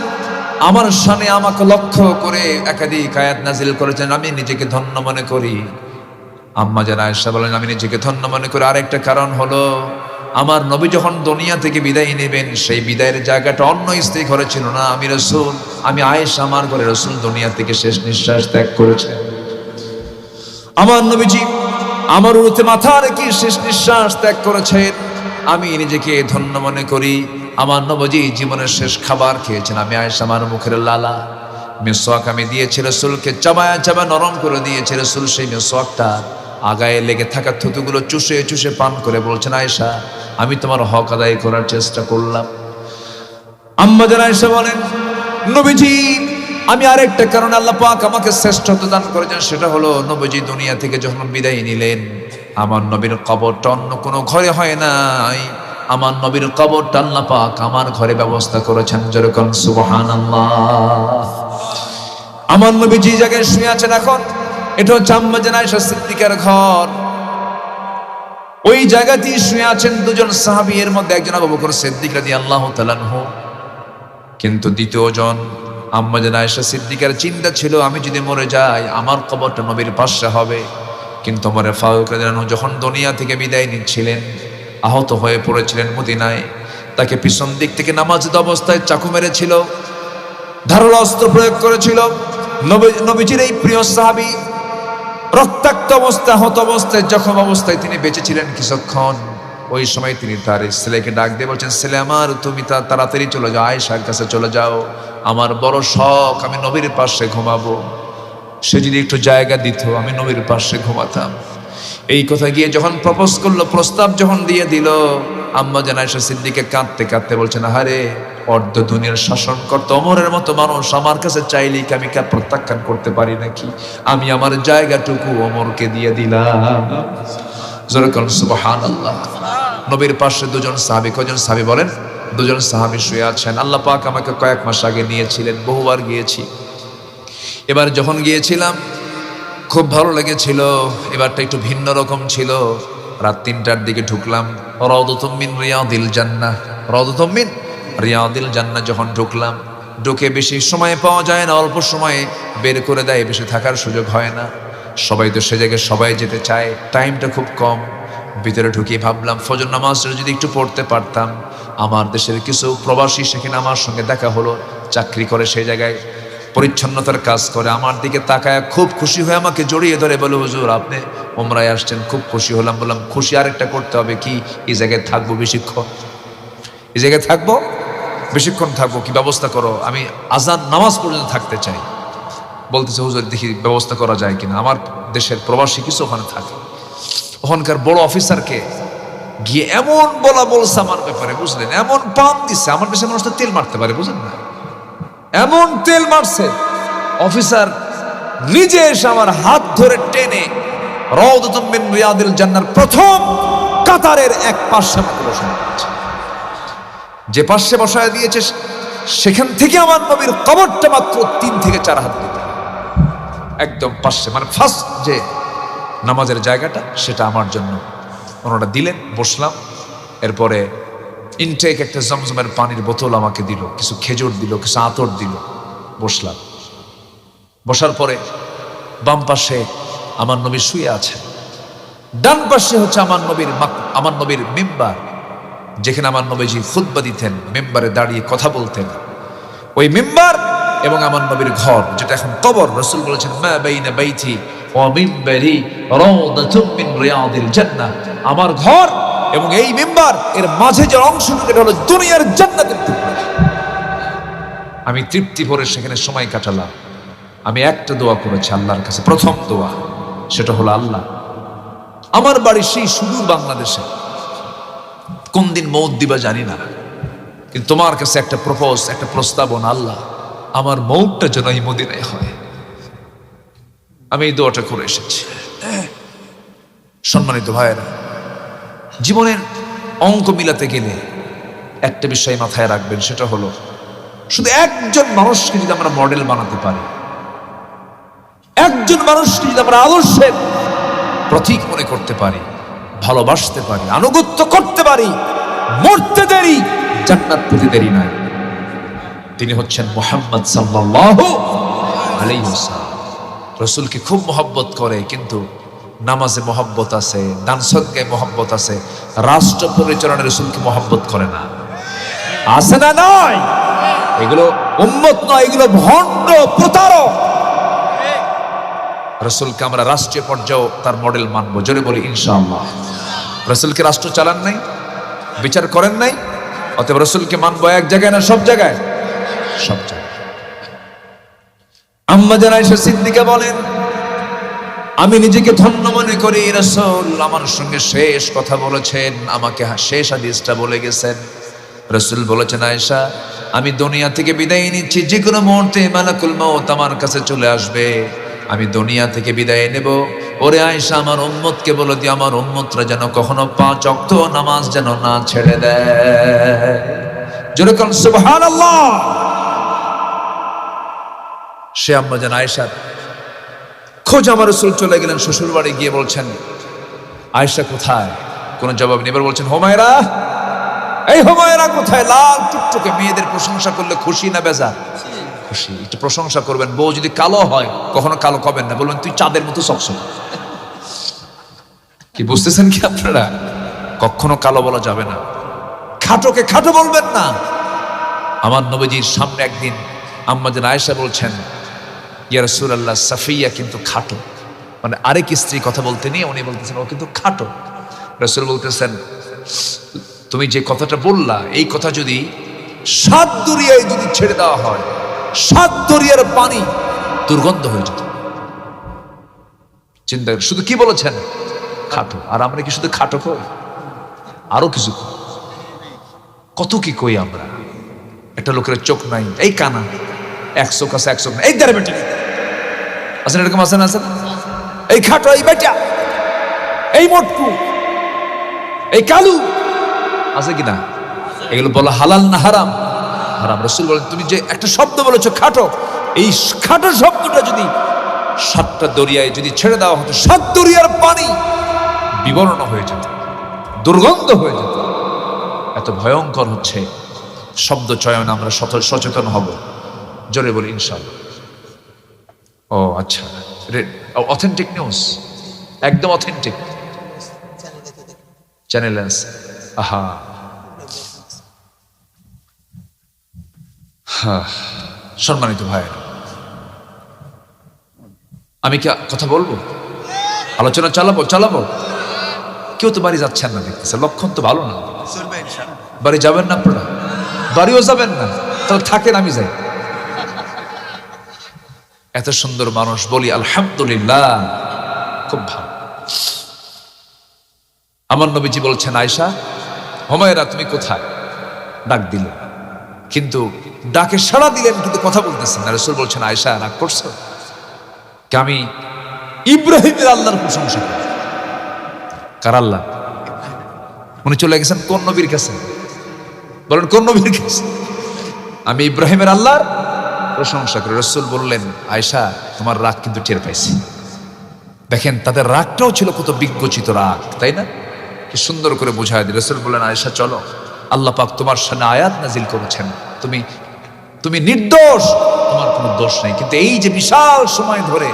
[SPEAKER 1] আমার শানে আমাকে লক্ষ্য করে একাধিক আয়াত নাজিল করেছেন। আমি নিজেকে ধন্য মনে করি। আম্মা জান আয়েশা বলেন, আমি নিজেকে ধন্য মনে করি আরেকটা কারণ হলো, আমার নবী যখন দুনিয়া থেকে বিদায় নেবেন, সেই বিদায়ের জায়গাটা অন্য স্ত্রী ঘরে ছিল না। আমি রাসূল, আমি আয়েশা আমার ঘরে রাসূল দুনিয়া থেকে শেষ নিঃশ্বাস ত্যাগ করেছেন। আমার নবীজি আমার উরুতে মাথা রেখে শেষ নিঃশ্বাস ত্যাগ করেছেন। আমি নিজেকে ধন্য মনে করি। আমার নবীজি জীবনের শেষ খাবার খেয়েছেন। আমি আয়েশা আমার মুখের লালা মিসওয়াক আমি দিয়েছি রাসূলকে, চাবায়া চাবা নরম করে দিয়েছি রাসূল। সেই মিসওয়াকটা আগায় লেগে থাকা থুতুগুলো চুষে চুষে পান করে বলছেন, আয়েশা আমি তোমার হক আদায় করার চেষ্টা করলাম। আম্মা জান আয়েশা বলেন, নবীজি আমি আরেকটা কারণে আল্লাহ পাক আমাকে শ্রেষ্ঠত্ব দান করেছেন, সেটা হলো নবীজি দুনিয়া থেকে যখন বিদায় নিলেন, আমার নবীর কবরটা অন্য কোনো ঘরে হয় নাই। আমার নবীর কবরটা আল্লাহ পাক আমার ঘরে ব্যবস্থা করেছেন। যেরকম সুবহানাল্লাহ। আমার নবী যে জায়গায় শুয়ে আছেন এখন, এটা হচ্ছে আম্মা জান আয়েশা সিদ্দিকার ঘর। ওই জায়গাতেই শুয়ে আছেন দুজন সাহাবী, এর মধ্যে একজন আবু বকর সিদ্দিক রাদিয়াল্লাহু তাআলা আনহু। কিন্তু দ্বিতীয় জন আম্মা জান আয়েশা সিদ্দিকার চিন্তা ছিল, আমি যদি মরে যাই আমার কবরটা নবীর পাশে হবে। কিন্তু ওমর ফারুক রাদিয়াল্লাহু আনহু যখন দুনিয়া থেকে বিদায় নিচ্ছিলেন, আহত হয়ে পড়েছিলেন মদিনায়, তাকে পিছন দিক থেকে নামাজের অবস্থায় চাকু মেরেছিল, ধারালো অস্ত্র প্রয়োগ করেছিল। নবীজির এই প্রিয় সাহাবী রক্তাক্ত অবস্থায়, আহত অবস্থায়, জখম অবস্থায় তিনি বেঁচেছিলেন কিছুক্ষণ। ওই সময় তিনি তার ছেলেকে ডাক দিয়ে বলছেন, ছেলে আমার তুমি তাড়াতাড়ি চলে যাও, আয়েশার কাছে চলে যাও, আমার বড় শখ আমি নবীর পাশে ঘুমাবো। সে যদি একটু জায়গা দিত আমি নবীর পাশে ঘুমাতাম। এই কথা গিয়ে যখন প্রপোজ করলো, প্রস্তাব যখন দিয়ে দিল, আম্মা জান আয়েশা সিদ্দিকা কাঁদতে কাঁদতে বলছেন, আরে অর্ধ দুনিয়ার শাসনকর্তা ওমরের মতো মানুষ আমার কাছে চাইলেই কি আমি প্রত্যাখ্যান করতে পারি নাকি? আমি আমার জায়গাটুকু ওমরকে দিয়ে দিলাম। যেরকম সুবহানাল্লাহ। নবীর পাশে দুজন সাহাবী, কয়জন সাহাবী বলেন? দুজন সাহাবী শুয়ে আছেন। আল্লাহ পাক আমাকে কয়েক মাস আগে নিয়েছিলেন, বহুবার গিয়েছি। এবার যখন গিয়েছিলাম খুব ভালো লেগেছিল। এবারটা একটু ভিন্ন রকম ছিল। রাত 3টার দিকে ঢুকলাম। রাউদাতুম মিন রিয়াদিল জান্নাহ, রাউদাতুম মিন রিয়াদিল জান্নাহ যখন ঢুকলাম, ঢুকে বেশি সময় পাওয়া যায় না, অল্প সময়ে বের করে দেয়, বেশি থাকার সুযোগ হয় না। সবাই তো সে জায়গায় সবাই যেতে চায়, টাইমটা খুব কম। ভিতরে ঢুকিয়ে ভাবলাম ফজর নামাজটা যদি একটু পড়তে পারতাম। আমার দেশের কিছু প্রবাসী সেখানে আমার সঙ্গে দেখা হলো, চাকরি করে সেই জায়গায়, পরিচ্ছন্নতার কাজ করে। আমার দিকে তাকায় খুব খুশি হয়ে আমাকে জড়িয়ে ধরে বলে, হুজুর আপনি উমরায় আসছেন, খুব খুশি হলাম। বললাম খুশি আরেকটা করতে হবে, কি এই জায়গায় থাকবো বেশিক্ষণ, এই জায়গায় থাকবো বেশিক্ষণ থাকবো, কি ব্যবস্থা করো, আমি আজান নামাজ পর্যন্ত থাকতে চাই। বলতেছে হুজুর দেখি ব্যবস্থা করা যায় কিনা, আমার দেশের প্রবাসী কিছু ওখানে থাকে। ওখানকার বড় অফিসারকে গিয়ে এমন বলছে আমার ব্যাপারে, বুঝলেন, এমন পাম দিচ্ছে, আমার দেশের মানুষ তো তেল মারতে পারে, বুঝলেন না, এমন তেল মারছে। অফিসার নিজে এসে আমার হাত ধরে টেনে রাউদাতুম মিন রিয়াদিল জান্নাহর প্রথম কাতারের এক পাশে আমাকে বসায় দিয়েছে। যে পাশে বসায় দিয়েছে সেখান থেকে আমার নবীর কবরটা মাত্র 3 থেকে 4 হাত দূরে, একদম পাশে, মানে ফার্স্ট যে নামাজের জায়গাটা সেটা আমার জন্য ওনারা দিলেন। বসলাম। এরপরে ইনটেক একটা জমজমের পানির বোতল আমাকে দিল, কিছু খেজুর দিল, কিছু আতর দিল। বসলাম। বসার পরে বাম পাশে আমার নবী শুয়ে আছে, ডান পাশে হচ্ছে আমার নবীর মিম্বার, যেখানে আমার নবীজি খুতবা দিতেন, মিম্বারে দাঁড়িয়ে কথা বলতেন। ওই মিম্বার এবং আমার নবীর ঘর যেটা এখন কবর। রাসূল বলেছেন মা বাইনা বাইতি ওয়া মিম্বারি রাউদাতুম মিন রিয়াদিল জান্নাহ, আমার ঘর এবং এই মিম্বার এর মাঝে যে অংশটুকু এটা হলো দুনিয়ার জান্নাতের টুকরা। আমি তৃপ্তি ভরে সেখানে সময় কাটালাম। আমি একটা দোয়া করেছি আল্লাহর কাছে, প্রথম দোয়া সেটা হলো আল্লাহ আমার বাড়ি সেই সুদূর বাংলাদেশে, কোন দিন মৌত দিবা জানি না, কিন্তু তোমার কাছে একটা একটা প্রস্তাবনা, আল্লাহ আমার মৌতটা যেন এই মদিনায় হয়। আমি এই দোয়াটা করে এসেছি। সম্মানিত ভাইয়েরা, জীবনের অঙ্ক মিলাতে গেলে একটা বিষয় মাথায় রাখবেন, সেটা হলো শুধু একজন মানুষকে যদি আমরা মডেল বানাতে পারি, একজন মানুষকে যদি আমরা আদর্শের প্রতীক মনে করতে পারি, ভালোবাসতে পারি, আনুগত্য করতে পারি, মরতে দেরি জান্নাত পেতে দেরি নাই, তিনি হচ্ছেন মুহাম্মদ সাল্লাল্লাহু আলাইহি ওয়াসাল্লাম। রাসূলকে খুব মহব্বত করে, কিন্তু নামাজে মহব্বত আছে, দান সদকায় মহব্বত আছে, রাষ্ট্র পরিচালনায় রাসূলকে মহব্বত করে না। আছে না? নয়, এগুলো উম্মত নয়, এগুলো ভণ্ড প্রতারক। রাসূলকে আমরা রাষ্ট্রীয় পর্যায়ে তার মডেল মানবো, জোরে বলি ইনশাআল্লাহ। রাসূলকে রাষ্ট্র চালান নাই, বিচার করেন নাই, অতএব রাসূলকে মানবো এক জায়গায় না সব জায়গায়? সব জায়গায়। আম্মা জান আয়েশা সিদ্দিকা বলেন, আমি নিজেকে ধন্য মনে করি, রাসূল আমার সঙ্গে শেষ কথা বলেছেন, আমাকে শেষ হাদিসটা বলে গেছেন। রাসূল বলেছেন, আয়েশা আমি দুনিয়া থেকে বিদায় নিচ্ছি, যে কোনো মুহূর্তে মালাকুল মউত আমার কাছে চলে আসবে, আমি দুনিয়া থেকে বিদায় নেব। ওরে আয়েশা, আমার উম্মতকে বলে দিও, আমার উম্মতরা যেন কখনো 5 ওয়াক্ত নামাজ যেন না ছেড়ে দেয়। জোরে বলুন সুবহানাল্লাহ। সে আম্মা জান আয়েশার খোঁজ আমার রাসূল চলে গেলেন শ্বশুর বাড়ি, গিয়ে বলছেন আয়েশা কোথায়? কোনো জবাব নেই। এবার বলছেন হুমায়রা, এই হুমায়রা কোথায়? লাল টুকটুকে, মেয়েদের প্রশংসা করলে খুশি না বেজার? খুশি। একটু প্রশংসা করবেন। বউ যদি কালো হয় কখনো কালো কবেন না, বলবেন তুই চাঁদের মতো চকচক। কি বুঝতেছেন কি আপনারা? কখনো কালো বলা যাবে না। খাটোকে খাটো বলবেন না। আমার নবীজির সামনে একদিন আম্মা জান আয়েশা বলছেন, ইয়া রাসূলুল্লাহ, সাফিয়া কিন্তু খাটো। মানে আরেক স্ত্রী কথা বলতে নিয়ে উনি বলতেছেন ও কিন্তু খাটো। রাসূল বলতেছেন, তুমি যে কথাটা বললা, এই কথা যদি 7 দরিয়ায় যদি ছেড়ে দেওয়া হয়, 7 দরিয়ার পানি দুর্গন্ধ হয়ে যেত। চিন্তা করেন, শুধু কি বলেছেন? খাটো। আর আমরা কি শুধু খাটো কই? আরো কিছু কত কি কই আমরা। একটা লোকের চোখ নাই, এই কানা, 1 চোখ আছে 1 চোখ নাই, এই দাঁড়ে বেটা আছেন, এরকম আছেন আছেন, এই খাটো, এই বেটা, এই মোটকু, এই কালু, আছে কিনা? এগুলো বলা হালাল না হারাম? হারাম। রাসূল বলেন, তুমি যে একটা শব্দ বলেছো খাটো, এই খাটো শব্দটা যদি 7টা দরিয়ায় যদি ছেড়ে দেওয়া হতো, 7 দরিয়ার পানি বিবর্ণ হয়ে যেত, দুর্গন্ধ হয়ে যেত। এত ভয়ঙ্কর হচ্ছে শব্দ চয়ন। আমরা সচেতন হব, জোরে বলি ইনশাআল্লাহ। ও আচ্ছা, অথেন্টিক নিউজ, একদম অথেন্টিক চ্যানেল আছে। আহা, সম্মানিত ভাই, আমি কি কথা বলবো? আলোচনা চালাবো? কেউ তো বাড়ি যাচ্ছেন না, দেখতেছে লক্ষণ তো ভালো না। বাড়ি যাবেন না আপনারা? বাড়িও যাবেন না, তাহলে থাকেন, আমি যাই। এত সুন্দর মানুষ, বলি আলহামদুলিল্লাহ, খুব ভালো। আমার নবীজি বলছেন, আয়েশা, হুমায়রা তুমি কোথায়? ডাক দিলেন, কিন্তু ডাকে সাড়া দিলেন, কিন্তু কথা বলতেছেন না। রাসূল বলছেন, আয়েশা রাগ করছো? আমি ইব্রাহিমের আল্লাহর প্রশংসা করি। কার আল্লাহ? উনি চলে গেছেন কোন নবীর কাছে? বলেন কোন নবীর কাছে? আমি ইব্রাহিমের আল্লাহর প্রশংসা করি। রাসূল বললেন, আয়েশা তোমার রাগ কিন্তু টের পাইছি। দেখেন তাদের রাগটাও ছিল কত বিজ্ঞচিত রাগ, তাই না? কি সুন্দর করে বোঝায় দিল। রাসূল বললেন, আয়েশা চলো, আল্লাহ পাক তোমার সামনে আয়াত নাজিল করেছেন, তুমি নির্দোষ, তোমার কোনো দোষ নেই। কিন্তু এই যে বিশাল সময় ধরে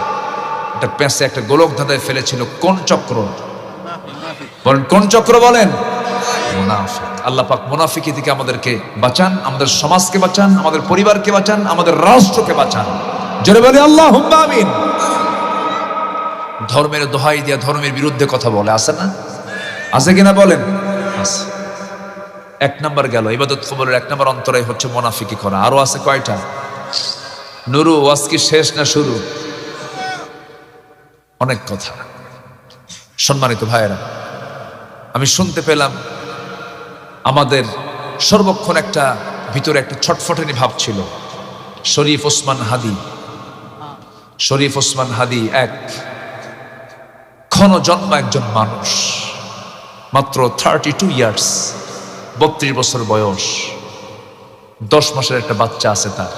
[SPEAKER 1] একটা প্যাঁচে একটা গোলক ধাঁধায় ফেলেছিল, কোন চক্র? বলেন কোন চক্র? বলেন মুনাফিক। আল্লাহ পাক মুনাফিকি থেকে আমাদেরকে বাঁচান, আমাদের সমাজকে বাঁচান, আমাদের পরিবারকে বাঁচান, আমাদের রাষ্ট্রকে বাঁচান। জোরে বলি আল্লাহুম্মা আমিন। ধর্মের দোহাই দিয়া ধর্মের বিরুদ্ধে কথা বলে, আছে না? আছে কিনা বলেন? আছে। এক নাম্বার গেল, ইবাদত কবুলের এক নাম্বার অন্তরায় হচ্ছে মুনাফিকি করা। আরো আছে কয়টা? নুরু, ওয়াজ কি শেষ না শুরু? অনেক কথা। সম্মানিত ভাইয়েরা, আমি শুনতে পেলাম আমাদের সর্বক্ষণ একটা ভিতরে একটা ছটফটানি ভাব ছিল। শরীফ ওসমান হাদি এক ক্ষণ জন্ম একজন মানুষ, মাত্র 32 ইয়ার্স, 32 বছর বয়স, 10 মাসের একটা বাচ্চা আছে তার।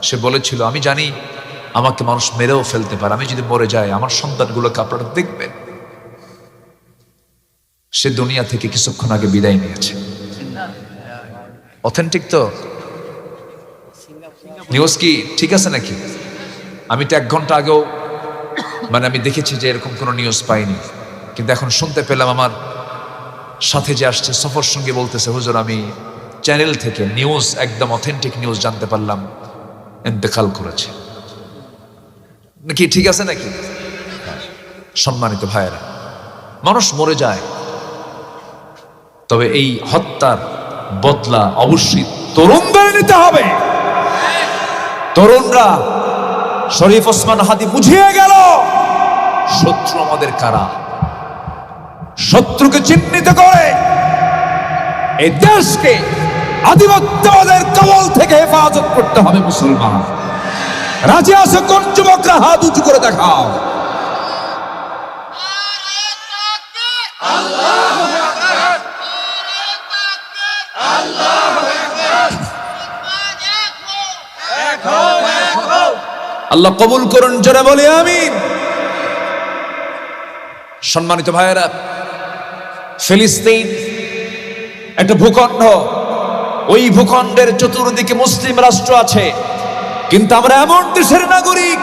[SPEAKER 1] সে বলেছিল, আমি জানি আমাকে মানুষ মেরেও ফেলতে পারে, আমি যদি মরে যাই আমার সন্তানগুলোকে আপনারা দেখবেন। সে দুনিয়া থেকে কিছুক্ষণ আগে বিদায় নিয়েছে। অথেন্টিক তো? নিউজ কি ঠিক আছে নাকি? আমি তো 1 ঘন্টা আগেও আমি দেখেছি যে এরকম কোনো নিউজ পাইনি, কিন্তু এখন শুনতে পেলাম আমার সাথে যে আসছে সফর সঙ্গে বলতেছে, হুজুর আমি চ্যানেল থেকে নিউজ, একদম অথেন্টিক নিউজ জানতে পারলাম ইন্তেকাল করেছে। নাকি ঠিক আছে নাকি? সম্মানিত ভাইয়েরা, মানুষ মরে যায়, তবে এই হত্যার বদলা অবশ্যই তরুণদের নিতে হবে। তরুণরা শরীফ ওসমান হাদি বুঝিয়ে গেল শত্রু আমাদের কারা। শত্রুকে চিহ্নিত করে এই দেশকে আধিপত্যবাদের কবল থেকে হেফাজত করতে হবে। মুসলমান রাজি আছে? কোন যুবকরা হাত উঁচু করে দেখাও। আল্লাহ কবুল করুন, জোরে বলি আমিন। সম্মানিত ভাইয়েরা, ফিলিস্তিন একটা ভূখণ্ড, ওই ভূখণ্ডের চতুর্দিকে মুসলিম রাষ্ট্র আছে, কিন্তু আমরা এমন দেশের নাগরিক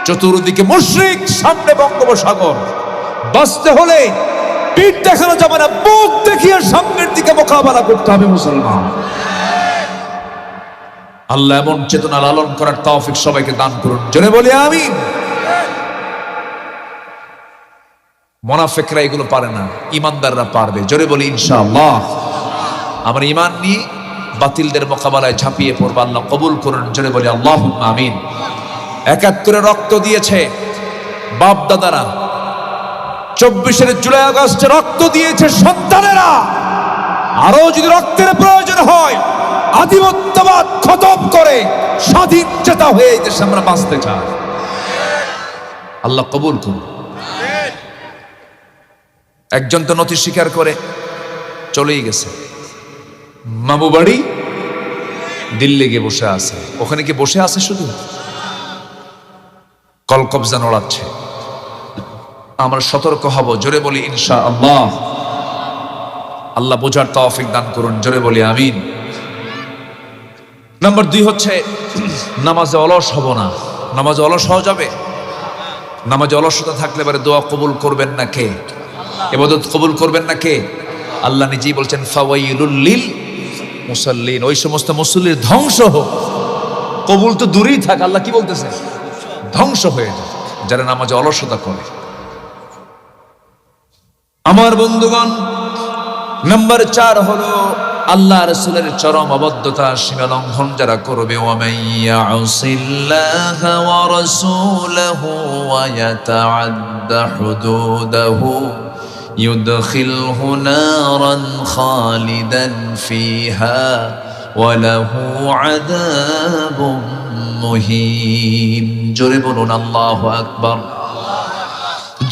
[SPEAKER 1] চতুর্দিকে মুশরিক, সামনে বঙ্গোপসাগর। বাঁচতে হলে পিঠ দেখানো যাবে না, বুক দেখিয়ে সামনের দিকে মোকাবেলা করতে হবে। মুসলমান, আল্লাহ এমন চেতনা লালন করার তৌফিক সবাইকে দান করুন, জোরে বলি আমিন। মুনাফিকরা এগুলো পারে না, ইমানদাররা পারবে, জোরে বলি ইনশাআল্লাহ। আমরা ঈমান নিয়ে বাতিলদের মোকাবেলায় ঝাঁপিয়ে পড়ব। আল্লাহ কবুল করুন, জোরে বলি আল্লাহুম্মা আমিন। ৭১ রক্ত দিয়েছে বাপ দাদারা, ২৪ জুলাই আগস্টে রক্ত দিয়েছে সন্তানেরা। আরো যদি রক্তের প্রয়োজন হয়, আধিপত্যবাদ খতম করে স্বাধীন চেতা হয়ে এই দেশে আমরা বাঁচতে চাই। আল্লাহ কবুল করুন। একজন তো নথি স্বীকার করে চলেই গেছে, মামু বাড়ি দিল্লি গিয়ে বসে আছে। ওখানে কি বসে আছে শুধু কলকবজা নড়াচ্ছে। আমরা সতর্ক হব, জোরে বলি ইনশাআল্লাহ। আল্লাহ বোঝার তৌফিক দান করুন, জোরে বলি আমিন। নাম্বার 2 হচ্ছে নামাজে অলস হব না। নামাজে অলস হওয়া যাবে? নামাজে অলসতা থাকলে এবারে দোয়া কবুল করবেন না কে? ইবাদত কবুল করবেন না কে? আল্লাহ নিজেই বলছেন ফাওয়াইলুল লিল মুসাল্লিন, ওই সমস্ত মুসল্লির ধ্বংস হোক। কবুল তো দূরেই থাক, আল্লাহ কি বলতেছে? ধ্বংস হয়ে যায় যারা নামাজে অলসতা করে। আমার বন্ধুগণ, নাম্বার 4 হলো আল্লাহ রাসূলের চরম অবাধ্যতা, সীমা লঙ্ঘন যারা করবে। ওয়ামাইয়া ইয়াসিল্লাহ ওয়া রাসূলাহু ওয়া ইয়াতাআদ্দা হুদুদাহু ইউদখিলহু নারান খালিদান ফিহা ওয়া লাহু আযাবুম মুহিন। জোরে বলুন আল্লাহু আকবার।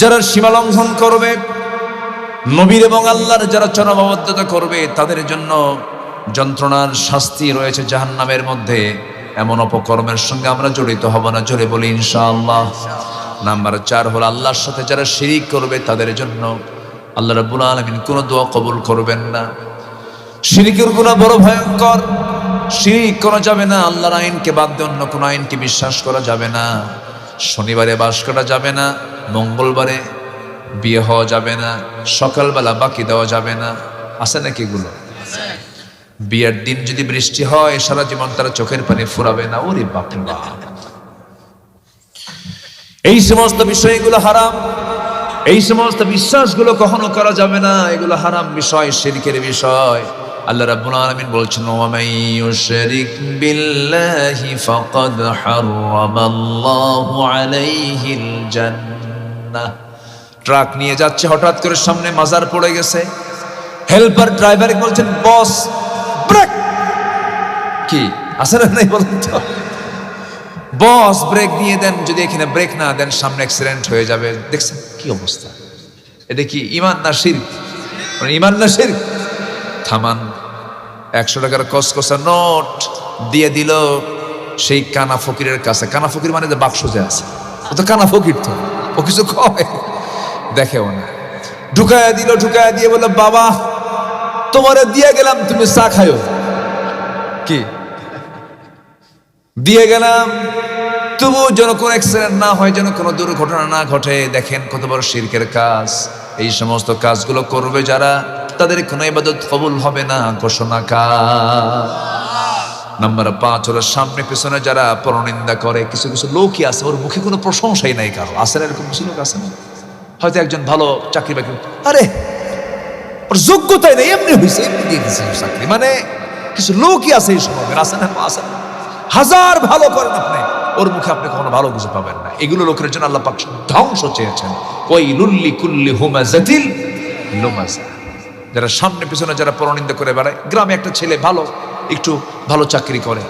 [SPEAKER 1] যারা সীমা লঙ্ঘন করবে, নবীর এবং আল্লাহর যারা চরম অবাধ্যতা করবে, তাদের জন্য যন্ত্রণার শাস্তি রয়েছে জাহান্নামের মধ্যে। এমন অপকর্মের সঙ্গে আমরা জড়িত হব না, জোরে বলি ইনশাআল্লাহ। নাম্বার 4 হলো আল্লাহর সাথে যারা শিরিক করবে, তাদের জন্য আল্লাহ রাব্বুল আলামিন কোনো দোয়া কবুল করবেন না। শিরিকের গুনাহ বড় ভয়ঙ্কর। শিরিক করা যাবে না, আল্লাহর আইনকে বাদ দিয়ে অন্য কোনো আইনকে বিশ্বাস করা যাবে না। শনিবারে বাস করা যাবে না, মঙ্গলবারে বিয়ে হওয়া যাবে না, সকালবেলা বাকি দেওয়া যাবে না, আছে নাকি এগুলো? বিয়ের দিন যদি বৃষ্টি হয় সারা জীবন তারা চোখের পানি ফুরাবে না। ওরে বাপরে বাপ, এই সমস্ত বিষয়গুলো হারাম, এই সমস্ত বিশ্বাসগুলো কখনো করা যাবে না, এগুলো হারাম বিষয়, শিরকের বিষয়। আল্লাহ রাব্বুল আলামিন বলছেন, ওয়া মান ইউশরিক বিল্লাহি ফাকাদ হারামাল্লাহু আলাইহিল জান্নাহ। ট্রাক নিয়ে যাচ্ছে, হঠাৎ করে সামনে মাজার পড়ে গেছে, হেল্পার ড্রাইভারকে বলছেন, বস ব্রেক। কি আছে না নাই বলেন তো? বস ব্রেক দিয়ে দেন, যদি এখানে ব্রেক না দেন সামনে অ্যাক্সিডেন্ট হয়ে যাবে। দেখছেন কি অবস্থা? এটা কি ঈমান না শিরক? ঈমান না শিরক? থামান। 100 টাকার কসকসা নোট দিয়ে দিল সেই কানা ফকিরের কাছে। কানা ফকির মানে যে বাক্স যে আছে, ও তো কানা ফকির, তো ও কিছু কয় দেখেও না। ঢুকায়া দিল, ঢুকায়া দিয়ে বলল, বাবা তোমারে দিয়ে গেলাম, তুমি চা খায়ো। কি দিয়ে গেলাম, তবু যেন কোনো অ্যাক্সিডেন্ট না হয়, যেন কোনো দুর্ঘটনা না ঘটে। দেখেন কত বড় শিরকের কাজ। এই সমস্ত কাজগুলো করবে যারা, তাদের কোনো ইবাদত কবুল হবে না, ঘোষণা কার। নাম্বার 5 হলো সামনে পেছনে যারা পরনিন্দা করে। কিছু কিছু লোকই আছে, ওর মুখে কোনো প্রশংসাই নাই কারো। আছে না এরকম কিছু লোক? আছে না? হয়তো একজন ভালো চাকরি বাকরি, আরে ওর যোগ্যতাই নেই, এমনি হয়েছে, এমনি দিয়ে দিচ্ছে চাকরি। মানে কিছু লোকই আছে এই সময়, আছে না? আছে না? হাজার ভালো করেন আপনি, ওর মুখে আপনি কখনো ভালো কিছু পাবেন না। এগুলো লোকের জন্য আল্লাহ পাক ধ্বংস চেয়েছেন। ওয়াইলুল লিকুল্লি হুমাযাতিল লুমাযা। যারা সামনে পিছনে যারা পরনিন্দা করে বেড়ায়। গ্রামে একটা ছেলে ভালো, একটু ভালো চাকরি করে,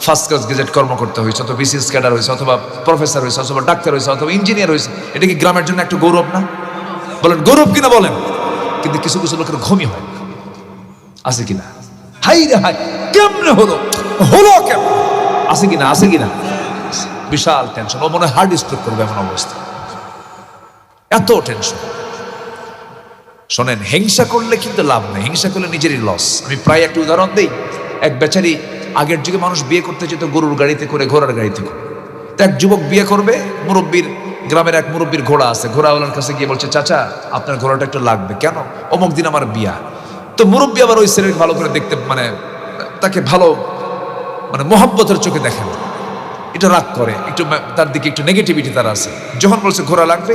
[SPEAKER 1] ফার্স্ট ক্লাস গেজেট কর্মকর্তা হয়েছে, অথবা বিসিএস ক্যাডার হয়েছে, অথবা প্রফেসর হয়েছে, অথবা ডাক্তার হয়েছে, অথবা ইঞ্জিনিয়ার হয়েছে। এটা কি গ্রামের জন্য একটা গৌরব না? বলেন গৌরব কিনা বলেন? কিন্তু কিছু কিছু লোকের ঘুমই হয় না। আছে কিনা? হাই রে হাই, কেমনে হলো, হলো কেমন? আছে কিনা? আছে কিনা? বিশাল টেনশন, ও মনে হয় হার্ট স্ট্রোক করবে এমন অবস্থা, এত টেনশন। শোনেন, হিংসা করলে কিন্তু লাভ নেই, হিংসা করলে নিজেরই লস। আমি প্রায় একটা উদাহরণ দিই। এক বেচারি, আগের যুগে মানুষ বিয়ে করতে যেত গরুর গাড়িতে করে, ঘোড়ার গাড়িতে করে। তো এক যুবক বিয়ে করবে, মুরব্বীর, গ্রামের এক মুরব্বীর ঘোড়া আছে, ঘোড়াওয়ালার কাছে গিয়ে বলছে, চাচা আপনার ঘোড়াটা একটু লাগবে। কেন? অমুক দিন আমার বিয়া। তো মুরব্বী আবার ওই ছেলেকে ভালো করে দেখতে, মানে তাকে ভালো, মানে মোহাব্বতের চোখে দেখেন, এটা রাগ করে, একটু তার দিকে একটু নেগেটিভিটি তার আছে। যখন বলছে ঘোড়া লাগবে,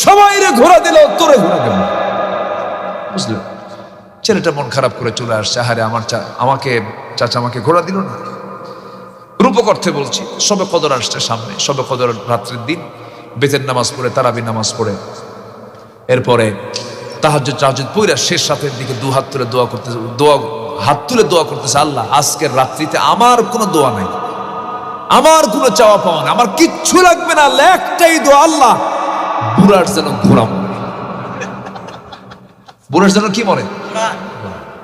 [SPEAKER 1] সবাই রে ঘোড়া দিল, তোরে ঘোড়া দেব, বুঝলো? ছেলেটা মন খারাপ করে চলে আসছে, আহারে আমার আমাকে চাচা আমাকে ঘোড়া দিল না। রূপক অর্থে বলছি, সবে কদর আসছে সামনে, সবে কদর রাত্রের দিন, বেতের নামাজ পড়ে, তারাবি নামাজ পড়ে, এরপরে তাহাজ্জুদ পড়া শেষ রাতের দিকে দু হাত তুলে দোয়া করতেছে, হাত তুলে দোয়া করতেছে, আল্লাহ আজকের রাত্রিতে আমার কোনো দোয়া নাই, আমার কোনো চাওয়া পাওয়া নাই, আমার কিচ্ছু লাগবে না, একটাই দোয়া, আল্লাহ বুড়ার যেন ঘোড়া মরে, বুড়ার যেন কি মরে।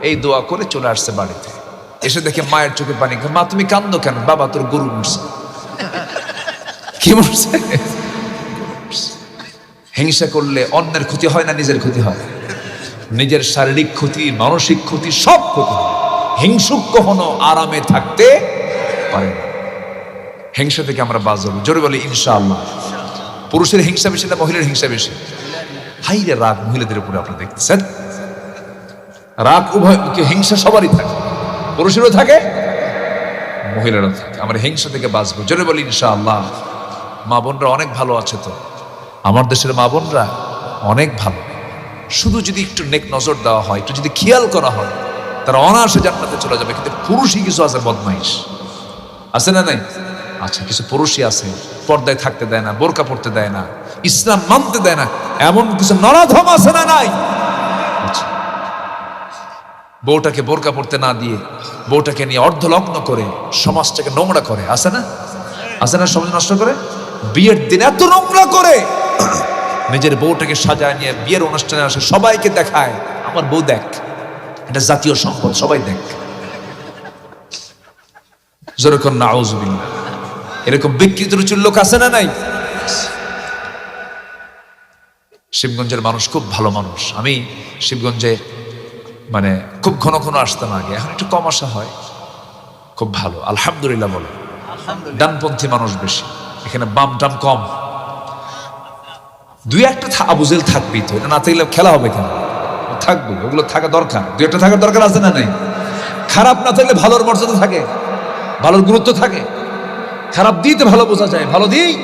[SPEAKER 1] এই দোয়া করে চলে আসছে বাড়িতে। এসে দেখে মায়ের চোখে পানি। মা তুমি কান্দো কেন? বাবা তোর গরু মরছে। কি মরছে? হিংসা করলে অন্যের ক্ষতি হয় না নিজের ক্ষতি হয়? নিজের শারীরিক ক্ষতি, মানসিক ক্ষতি, সব ক্ষতি হয়। হিংসুক কখনো আরামে থাকতে পারে না। হিংসা থেকে আমরা বাঁচবো, জোরে বলি ইনশাআল্লাহ। পুরুষের হিংসা বেশি না মহিলার হিংসা বেশি? হাইরে রাগ মহিলাদের উপরে আপনারা দেখতেছেন, রাগ উভয়, হিংসা সবারই থাকে, পুরুষেরও থাকে মহিলারও থাকে। আমরা হিংসা থেকে বাঁচবো, জোরে বলি ইনশাআল্লাহ। মা বোনরা অনেক ভালো আছে তো, আমার দেশের মা বোনরা অনেক ভালো। শুধু যদি একটু নেক নজর দেওয়া হয়, একটু যদি খেয়াল করা হয়, তারা অনায়াসে জান্নাতে চলে যাবে। কিন্তু পুরুষই কিছু আছে বদমাইশ, আছে না নাই? আচ্ছা, কিছু পুরুষই আছে পর্দায় থাকতে দেয় না, বোরকা পড়তে দেয় না, ইসলাম মানতে দেয় না, এমন কিছু নরাধম আছে না নাই? আচ্ছা, বউটাকে বোরকা পড়তে না দিয়ে বউটাকে নিয়ে অর্ধলগ্ন করে সমাজটাকে নোংরা করে, আছে না? আছে না? সমাজ নষ্ট করে। বিয়ের দিন এত নোংরা করে, নিজের বউটাকে সাজায় নিয়ে বিয়ের অনুষ্ঠানে আসে, সবাইকে দেখায় আমার বউ দেখ, এটা জাতীয় সম্পদ, সবাই দেখ। যেরকম নাউজুবিল্লাহ, এরকম বিকৃত রুচির লোক আছে না নাই? শিবগঞ্জের মানুষ খুব ভালো মানুষ। আমি শিবগঞ্জে মানে খুব ঘন ঘন আসতাম আগে, এখন একটু কম আসা হয়। খুব ভালো, আলহামদুলিল্লাহ বলে। ডানপন্থী মানুষ বেশি এখানে, বাম টাম কম। দুই একটা আবুজেল থাকবেই তো, এটা না থাকলে খেলা হবে কেন? থাকবে, ওগুলো থাকা দরকার, দু একটা থাকার দরকার আছে না নাই? খারাপ না থাকলে ভালোর মর্যাদা থাকে, ভালোর গুরুত্ব থাকে। খারাপ দিতে ভালো বোঝা যায়, ভালো দিয়েই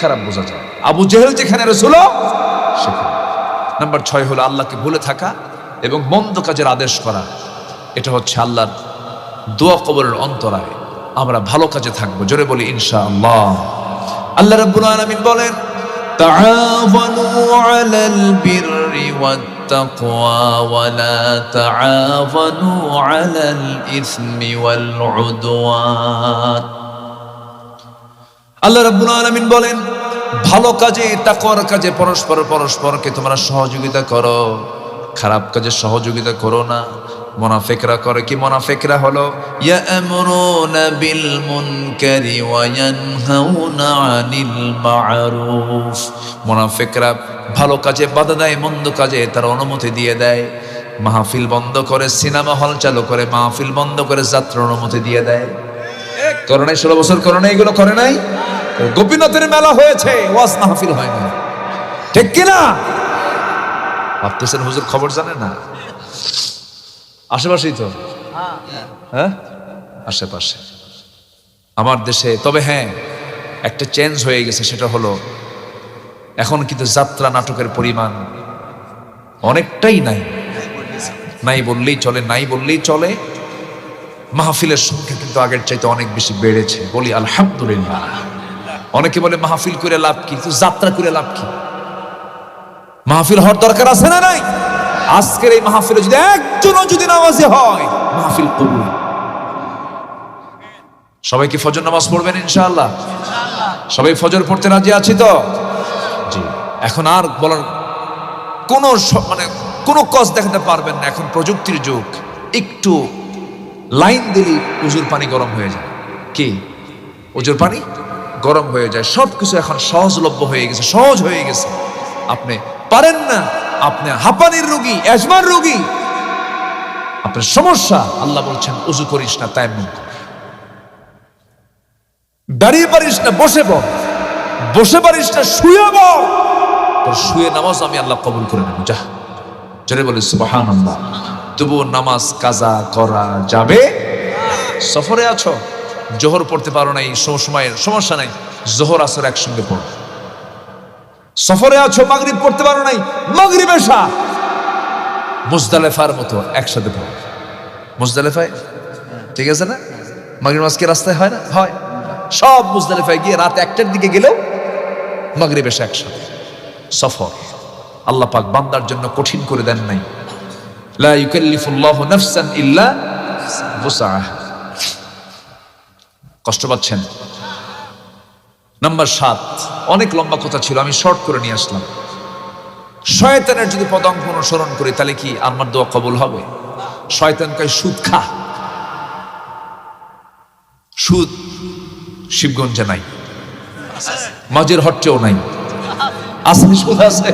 [SPEAKER 1] খারাপ বোঝা যায়। আবু জেহেল যেখানে রসুল সেখানে। নাম্বার 6 হলো আল্লাহকে ভুলে থাকা এবং মন্দ কাজের আদেশ করা। এটা হচ্ছে আল্লাহর দোয়া কবরের অন্তরায়। আমরা ভালো কাজে থাকবো, জোরে বলি ইনশাআল্লাহ। আল্লাহ রাব্বুল আলামিন বলেন, তাআওয়ানু আলাল বিররি ওয়াত তাকওয়া ওয়া লা তাআওয়ানু আলাল ইসমি ওয়াল উদওয়ান। আল্লাহ রাব্বুল আলামিন বলেন, ভালো কাজে, তাকওয়ার কাজে পরস্পরকে তোমরা সহযোগিতা করো, খারাপ কাজে সহযোগিতা করো না। মুনাফিকরা করে কি? মুনাফিকরা হলো ইয়া'মুরুনা বিল মুনকারি ওয়া ইয়ানহাউনা আনিল মা'রুফ। মুনাফিকরা ভালো কাজে বাধা দেয়, মন্দ কাজে তারা অনুমতি দিয়ে দেয়। মাহফিল বন্ধ করে, সিনেমা হল চালু করে, মাহফিল বন্ধ করে যাত্রার অনুমতি দিয়ে দেয়। করে নাই? 16 বছর করে নাই? এগুলো করে নাই? গোপীনাথের মেলা হয়েছে, ওয়াজ মাহফিল হয় না, ঠিক কিনা? ভাবতেছেন হুজুর খবর জানে না? আশেপাশেই তো, হ্যাঁ আশেপাশে আমার দেশে। তবে হ্যাঁ, একটা চেঞ্জ হয়ে গেছে, সেটা হলো এখন কিন্তু যাত্রা নাটকের পরিমাণ অনেকটাই নাই, নাই বললেই চলে, নাই বললেই চলে। মাহফিলের সংখ্যা কিন্তু আগের চাইতে অনেক বেশি বেড়েছে, বলি আলহামদুলিল্লাহ। অনেকে বলে মাহফিল করে লাভ কি, কিন্তু যাত্রা করে লাভ কি? মাহফিল হওয়ার দরকার আছে না নাই? আজকের এই মাহফিলে যদি একজনও যদি নামাজি হয়, মাহফিল কবুল। সবাই কি ফজর নামাজ পড়বেন ইনশাআল্লাহ? সবাই ফজর পড়তে রাজি আছি তো? জি। এখন আর বলার কোনো কজ দেখাতে পারবেন না। এখন প্রযুক্তির যুগ, একটু লাইন দিলি উজুর পানি গরম হয়ে যায়। কি? উজুর পানি গরম হয়ে যায়। সবকিছু এখন সহজলভ্য হয়ে গেছে, সহজ হয়ে গেছে। আপনি পারেন না, আপনি হাঁপানির রোগী, অ্যাজমার রোগী, আপনার সমস্যা, আল্লাহ বলছেন উজু করিস না, তায়াম্মুম কর। দাঁড়িয়ে পারিস না, বসে পড়। বসে পারিস না, শুয়ে পড়। তোর শুয়ে নামাজ আমি আল্লাহ কবুল করে নেব। যা, জোরে বলি সুবহানাল্লাহ। তবুও নামাজ কাজা করা যাবে। সফরে আছো, জোহর পড়তে পারো নাই, সময়ের সমস্যা নাই, জোহর আসর একসঙ্গে পড়ো। সফরে আছো, মাগরিব পড়তে পারো নাই, মাগরিব এশা মুজদালিফার মতো একসাথে পড়ো। মুজদালিফায় ঠিক আছে না? মাগরিব আজকে রাস্তায় হয় না? হয়। সব মুজদালিফায় গিয়ে রাত 1টার দিকে গেলেও মাগরিব এশা একসাথে। সফর আল্লাহ পাক বান্দার জন্য কঠিন করে দেন নাই। লা ইউকাল্লিফুল্লাহু নাফসান ইল্লা ওয়াসআহা। কষ্ট পাচ্ছেন? নাম্বার 7, অনেক লম্বা কথা ছিল, আমি শর্ট করে নিয়ে আসলাম। শয়তানের যদি পদাঙ্ক অনুসরণ করি, তাহলে কি আমার দোয়া কবুল হবে? শয়তান কয় সুদ খা। সুদ শিবগঞ্জে নাই, মাঝের হট্টেও নাই, আসলে সুদ আছে।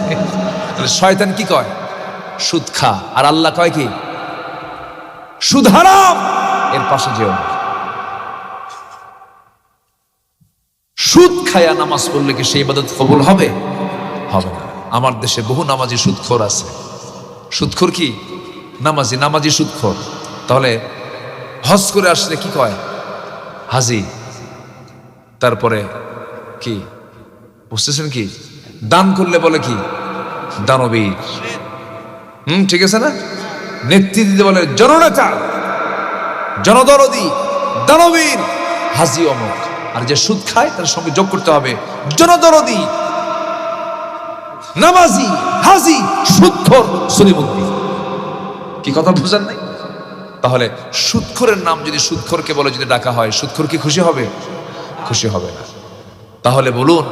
[SPEAKER 1] শয়তান কি কয়? সুদ খা। আর আল্লাহ কয় কি? সুদ হারাম, এর পাশে যেও না। সুদ খায়া নামাজ পড়লে কি সেই ইবাদত কবুল হবে? হবে না। আমার দেশে বহু নামাজি সুদখোর আছে। সুদখোর কি? নামাজি, নামাজি সুদখোর। তাহলে হজ করে আসলে কি কয়? হাজি। তারপরে কি বুঝতেছেন কি? দান করলে বলে কি? দানবীর। ঠিক আছে না? নেতৃত্ব দিতে বলে জননেতা, জনদরদি, দানবীর, হাজি অমুক। আর যে সুদ খায় তার সঙ্গে যোগ করতে হবে জনদরদি, নামাজি, হাজি, সুদখোর, সলিমুদ্দিন। কি কথা বুঝেন নাই? তাহলে সুদখোরের নাম যদি সুদখোরকে বলে যদি ডাকা হয়, সুদখোর কি খুশি হবে? খুশি হবে না। তাহলে বলুন,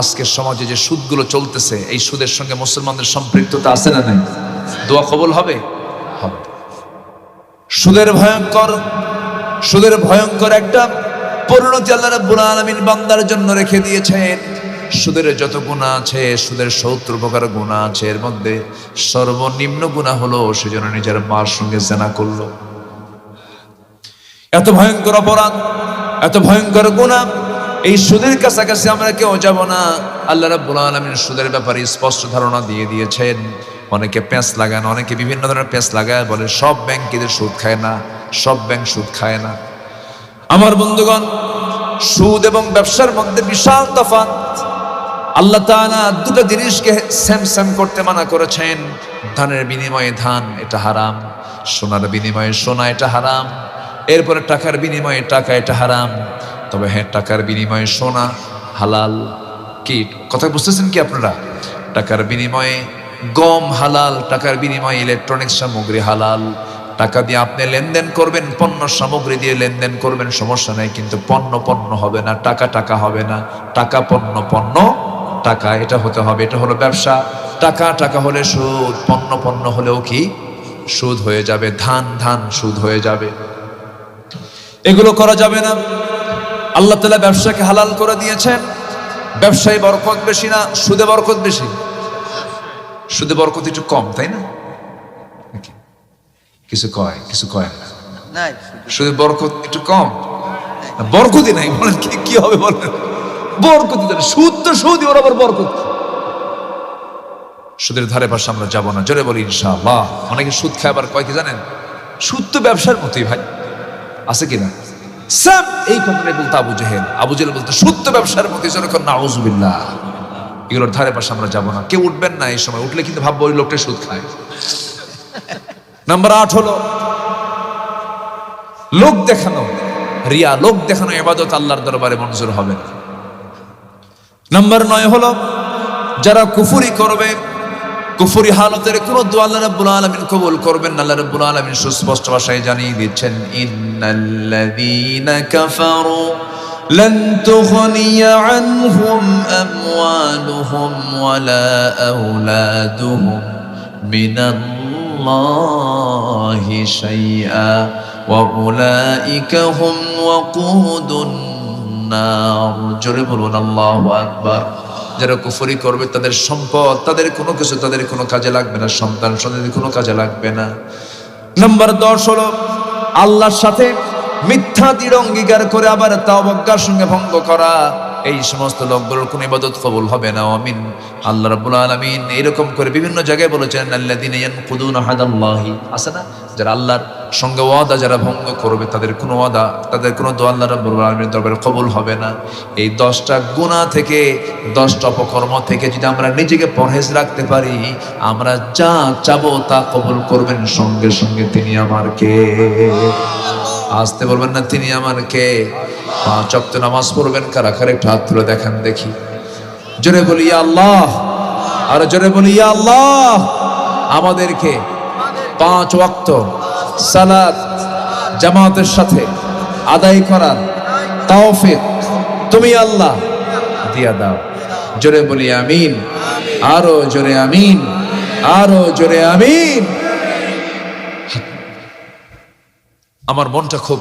[SPEAKER 1] আজকের সমাজে যে সুদগুলো চলতেছে, এই সুদের সঙ্গে মুসলমানদের সম্পৃক্ততা আছে না নাই? দোয়া কবুল হবে? হবে। সুদের ভয়ঙ্কর একটা পরিণতি আল্লাহ রাব্বুল আলামিন বান্দার জন্য রেখে দিয়েছেন। সুদের যত গুনাহ আছে, সুদের 70 প্রকার গুনাহ আছে, এর মধ্যে সর্বনিম্ন গুনাহ হলো সেজন্য নিজের মার সঙ্গে জিনা করলো। এত ভয়ঙ্কর অপরাধ, এত ভয়ঙ্কর গুনাহ, এই সুদের কাছাকাছি আমরা কেউ যাব না। আল্লাহ রাব্বুল আলামিন সুদের ব্যাপারে স্পষ্ট ধারণা দিয়ে দিয়েছেন। অনেকে প্যাঁচ লাগান, অনেকে বিভিন্ন ধরনের প্যাঁচ লাগায় বলে সব ব্যাংক এদের সুদ খায় না, সব ব্যাংক সুদ খায় না। আমার বন্ধুগণ, সুদ এবং ব্যবসার মধ্যে বিশাল তফাৎ। আল্লাহ তাআলা দুটো জিনিসকে সেম করতে মানা করেছেন। ধানের বিনিময়ে ধান, এটা হারাম। সোনার বিনিময়ে সোনা, এটা হারাম। এরপরে টাকার বিনিময়ে টাকা, এটা হারাম। তবে হ্যাঁ, টাকার বিনিময়ে সোনা হালাল। কি কথা বুঝতেছেন কি আপনারা? টাকার বিনিময়ে গম হালাল, টাকার বিনিময়ে ইলেকট্রনিক্স সামগ্রী হালাল। টাকা দিয়ে আপনি লেনদেন করবেন, পণ্য সামগ্রী দিয়ে লেনদেন করবেন, সমস্যা নেই, কিন্তু পণ্য পণ্য হবে না, টাকা টাকা হবে না। টাকা পণ্য, পণ্য টাকা, এটা হতে হবে। এটা হলো ব্যবসা। টাকা টাকা হলে সুদ, পণ্য পণ্য হলেও কি সুদ হয়ে যাবে। ধান ধান সুদ হয়ে যাবে। এগুলো করা যাবে না। আল্লাহ তাআলা ব্যবসাকে হালাল করে দিয়েছেন। ব্যবসায় বরকত বেশি না সুদে বরকত বেশি? সুদে বরকত একটু কম, তাই না? কিছু কয় না, সুদে বরকত একটু কম। বরকতই নাই, বলেন কি হবে বলেন? বরকতই নাই। সুদ তো সুদই, ওর আবার বরকত। সুদের ধারে পাশে আমরা যাবো না, জোরে বলি ইনশাআল্লাহ। অনেকে সুদ খায়, আবার কয় কি জানেন? সুদ তো ব্যবসার মতোই ভাই, আছে কিনা? সব এই কথাটাই বলতো আবু জেহেল বলতো সুদ তো ব্যবসার মতোই। যেরকম নাউজুবিল্লাহ, এগুলোর ধারে পাশে আমরা যাবো না। কেউ উঠবেন না এই সময়। উঠলে কিন্তু ভাববো ওই লোকটা সুদ খায়। নাম্বার 8 হলো লোক দেখানো, রিয়া। লোক দেখানো ইবাদত আল্লাহর দরবারে মঞ্জুর হবে না। নাম্বার 9 হলো যারা কুফরি করবে, কুফরি হালতের কোন দোয়া আল্লাহ রাব্বুল আলামিন কবুল করবেন না। আল্লাহ রাব্বুল আলামিন সুস্পষ্ট ভাষায় জানিয়ে দিচ্ছেন, ইন্নাল্লাযীনা কাফারু লান তুগনিয়া আনহুম আমওয়ালুহুম ওয়ালা আওলাদুহুম মিনাল্লাহি শাইআ ওয়া উলাইকা হুম ওয়াকুদুন নার। জোরে বলুন আল্লাহু আকবার। যারা কুফরি করবে তাদের সম্পদ, তাদের কোনো কিছু তাদের কোনো কাজে লাগবে না, সন্তান সন্ততি কোনো কাজে লাগবে না। নাম্বার 10 হলো আল্লাহর সাথে মিথ্যা দৃঢ় অঙ্গীকার করে আবার তা অবজ্ঞার সঙ্গে ভঙ্গ করা। এই সমস্ত লোকগুলোর কোনো ইবাদত কবুল হবে না। আমিন। আল্লাহ রাব্বুল আলামিন এরকম করে বিভিন্ন জায়গায় বলেছেন, আল্লাযীনা ইয়ানকুদুনা আহাদাল্লাহি, আছে না? যারা আল্লাহর সঙ্গে ওয়াদা যারা ভঙ্গ করবে, তাদের কোনো ওয়াদা, তাদের কোনো দোয়া আল্লাহ রাব্বুল আলামিনের দরবারে কবুল হবে না। এই 10টা গুনাহ থেকে, 10টা অপকর্ম থেকে যদি আমরা নিজেকে পরহেজ রাখতে পারি, আমরা যা চাবো তা কবুল করবেন সঙ্গে সঙ্গে। তিনি আমার কে? আসতে বলবেন না, তিনি আমার কে? 5 ওয়াক্ত নামাজ পড়বেন কারা কারা? একটু হাত তুলে দেখান দেখি। জোরে বলি ইয়া আল্লাহ, আর জোরে বলি ইয়া আল্লাহ। আমাদেরকে 5 ওয়াক্ত সালাত জামাতের সাথে আদায় করার তৌফিক তুমি আল্লাহ দিয়া দাও। জোরে বলি আমিন, আরো জোরে আমিন, আরো জোরে আমিন। আমার মনটা খুব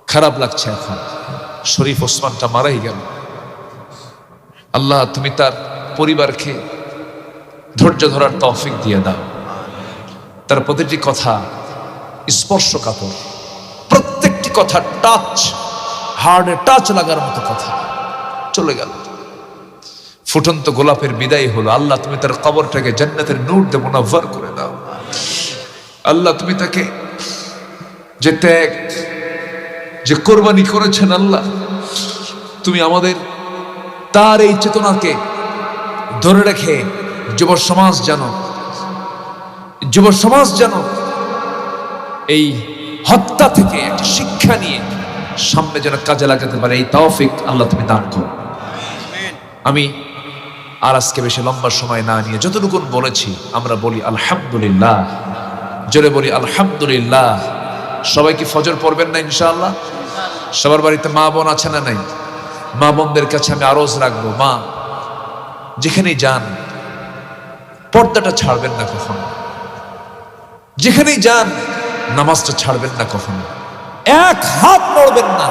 [SPEAKER 1] খারাপ লাগছে এখন। শরীফ ওসমানটা মারাই গেল। আল্লাহ তুমি তার পরিবারকে ধৈর্য ধরার তৌফিক দিয়ে দাও। তার প্রতিটি কথা স্পর্শকাতর, প্রত্যেকটি কথা টাচ, হার্ডে টাচ লাগার মতো কথা। চলে গেল, ফুটন্ত গোলাপের বিদায় হলো। আল্লাহ তুমি তার কবরটাকে জান্নাতের নূর দিয়ে মুনাవ్বার করে দাও। আল্লাহ তুমি তাকে যে ত্যাগ, যে কোরবানি করেছেন, আল্লাহ তুমি আমাদের তার এই চেতনাকে ধরে রেখে যুব সমাজ যেন এই হত্যা থেকে একটা শিক্ষা নিয়ে সামনে যেন কাজে লাগাতে পারে, এই তৌফিক আল্লাহ তুমি দান করো। আমি আর আজকে বেশি লম্বা সময় না নিয়ে যতটুকু বলেছি আমরা বলি আলহামদুলিল্লাহ। জোরে বলি আলহামদুলিল্লাহ। সবাই কি ফজর পড়বেন না ইনশাআল্লাহ? সবার বাড়িতে মা বোন আছে না নাই? মা বোনদের কাছে আমি আরজ রাখবো, মা যেখানেই যান পর্দাটা ছাড়বেন না কখনো। যেখানেই যান নামাজটা ছাড়বেন না কখনো। এক হাত নড়বেন না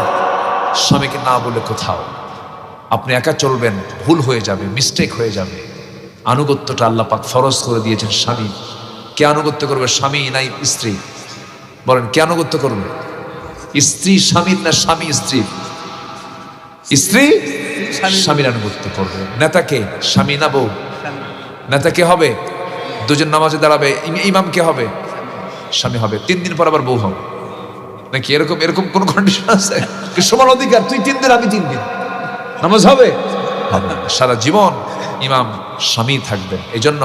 [SPEAKER 1] স্বামীকে না বলে কোথাও। আপনি একা চলবেন, ভুল হয়ে যাবে, মিস্টেক হয়ে যাবে। আনুগত্যটা আল্লাহ পাক ফরজ করে দিয়েছেন স্বামী। কে আনুগত্য করবে? স্বামী নাই স্ত্রী? বলেন কে আনুগত্য করবে? স্ত্রী স্বামীর না স্বামী স্ত্রীর? স্ত্রী স্বামীর আনুগত্য করবে। নেতাকে? স্বামী না বউ? নেতা কে হবে? দুজন নামাজে দাঁড়াবে, ইমাম কে হবে? স্বামী হবে। 3 দিন পর আবার বউ হবে নাকি? এরকম এরকম কোন কন্ডিশন আছে? সমান অধিকার, তুই 3 দিন আমি 3 দিন, নামাজ হবে? হবে না। সারা জীবন ইমাম স্বামী থাকবেন। এই জন্য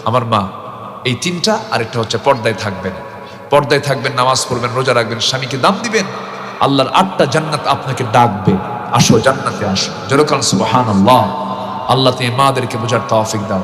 [SPEAKER 1] আমার মা এই 3টা, আরেকটা হচ্ছে পর্দায় থাকবেন। পর্দায় থাকবেন, নামাজ পড়বেন, রোজা রাখবেন, স্বামীকে দাম দিবেন। আল্লাহর 8টা জান্নাত আপনাকে ডাকবে, আসো জান্নাতে আসো। যেরকম সুবহানাল্লাহ। আল্লাহ তুমি মাদেরকে বোঝার তৌফিক দাও।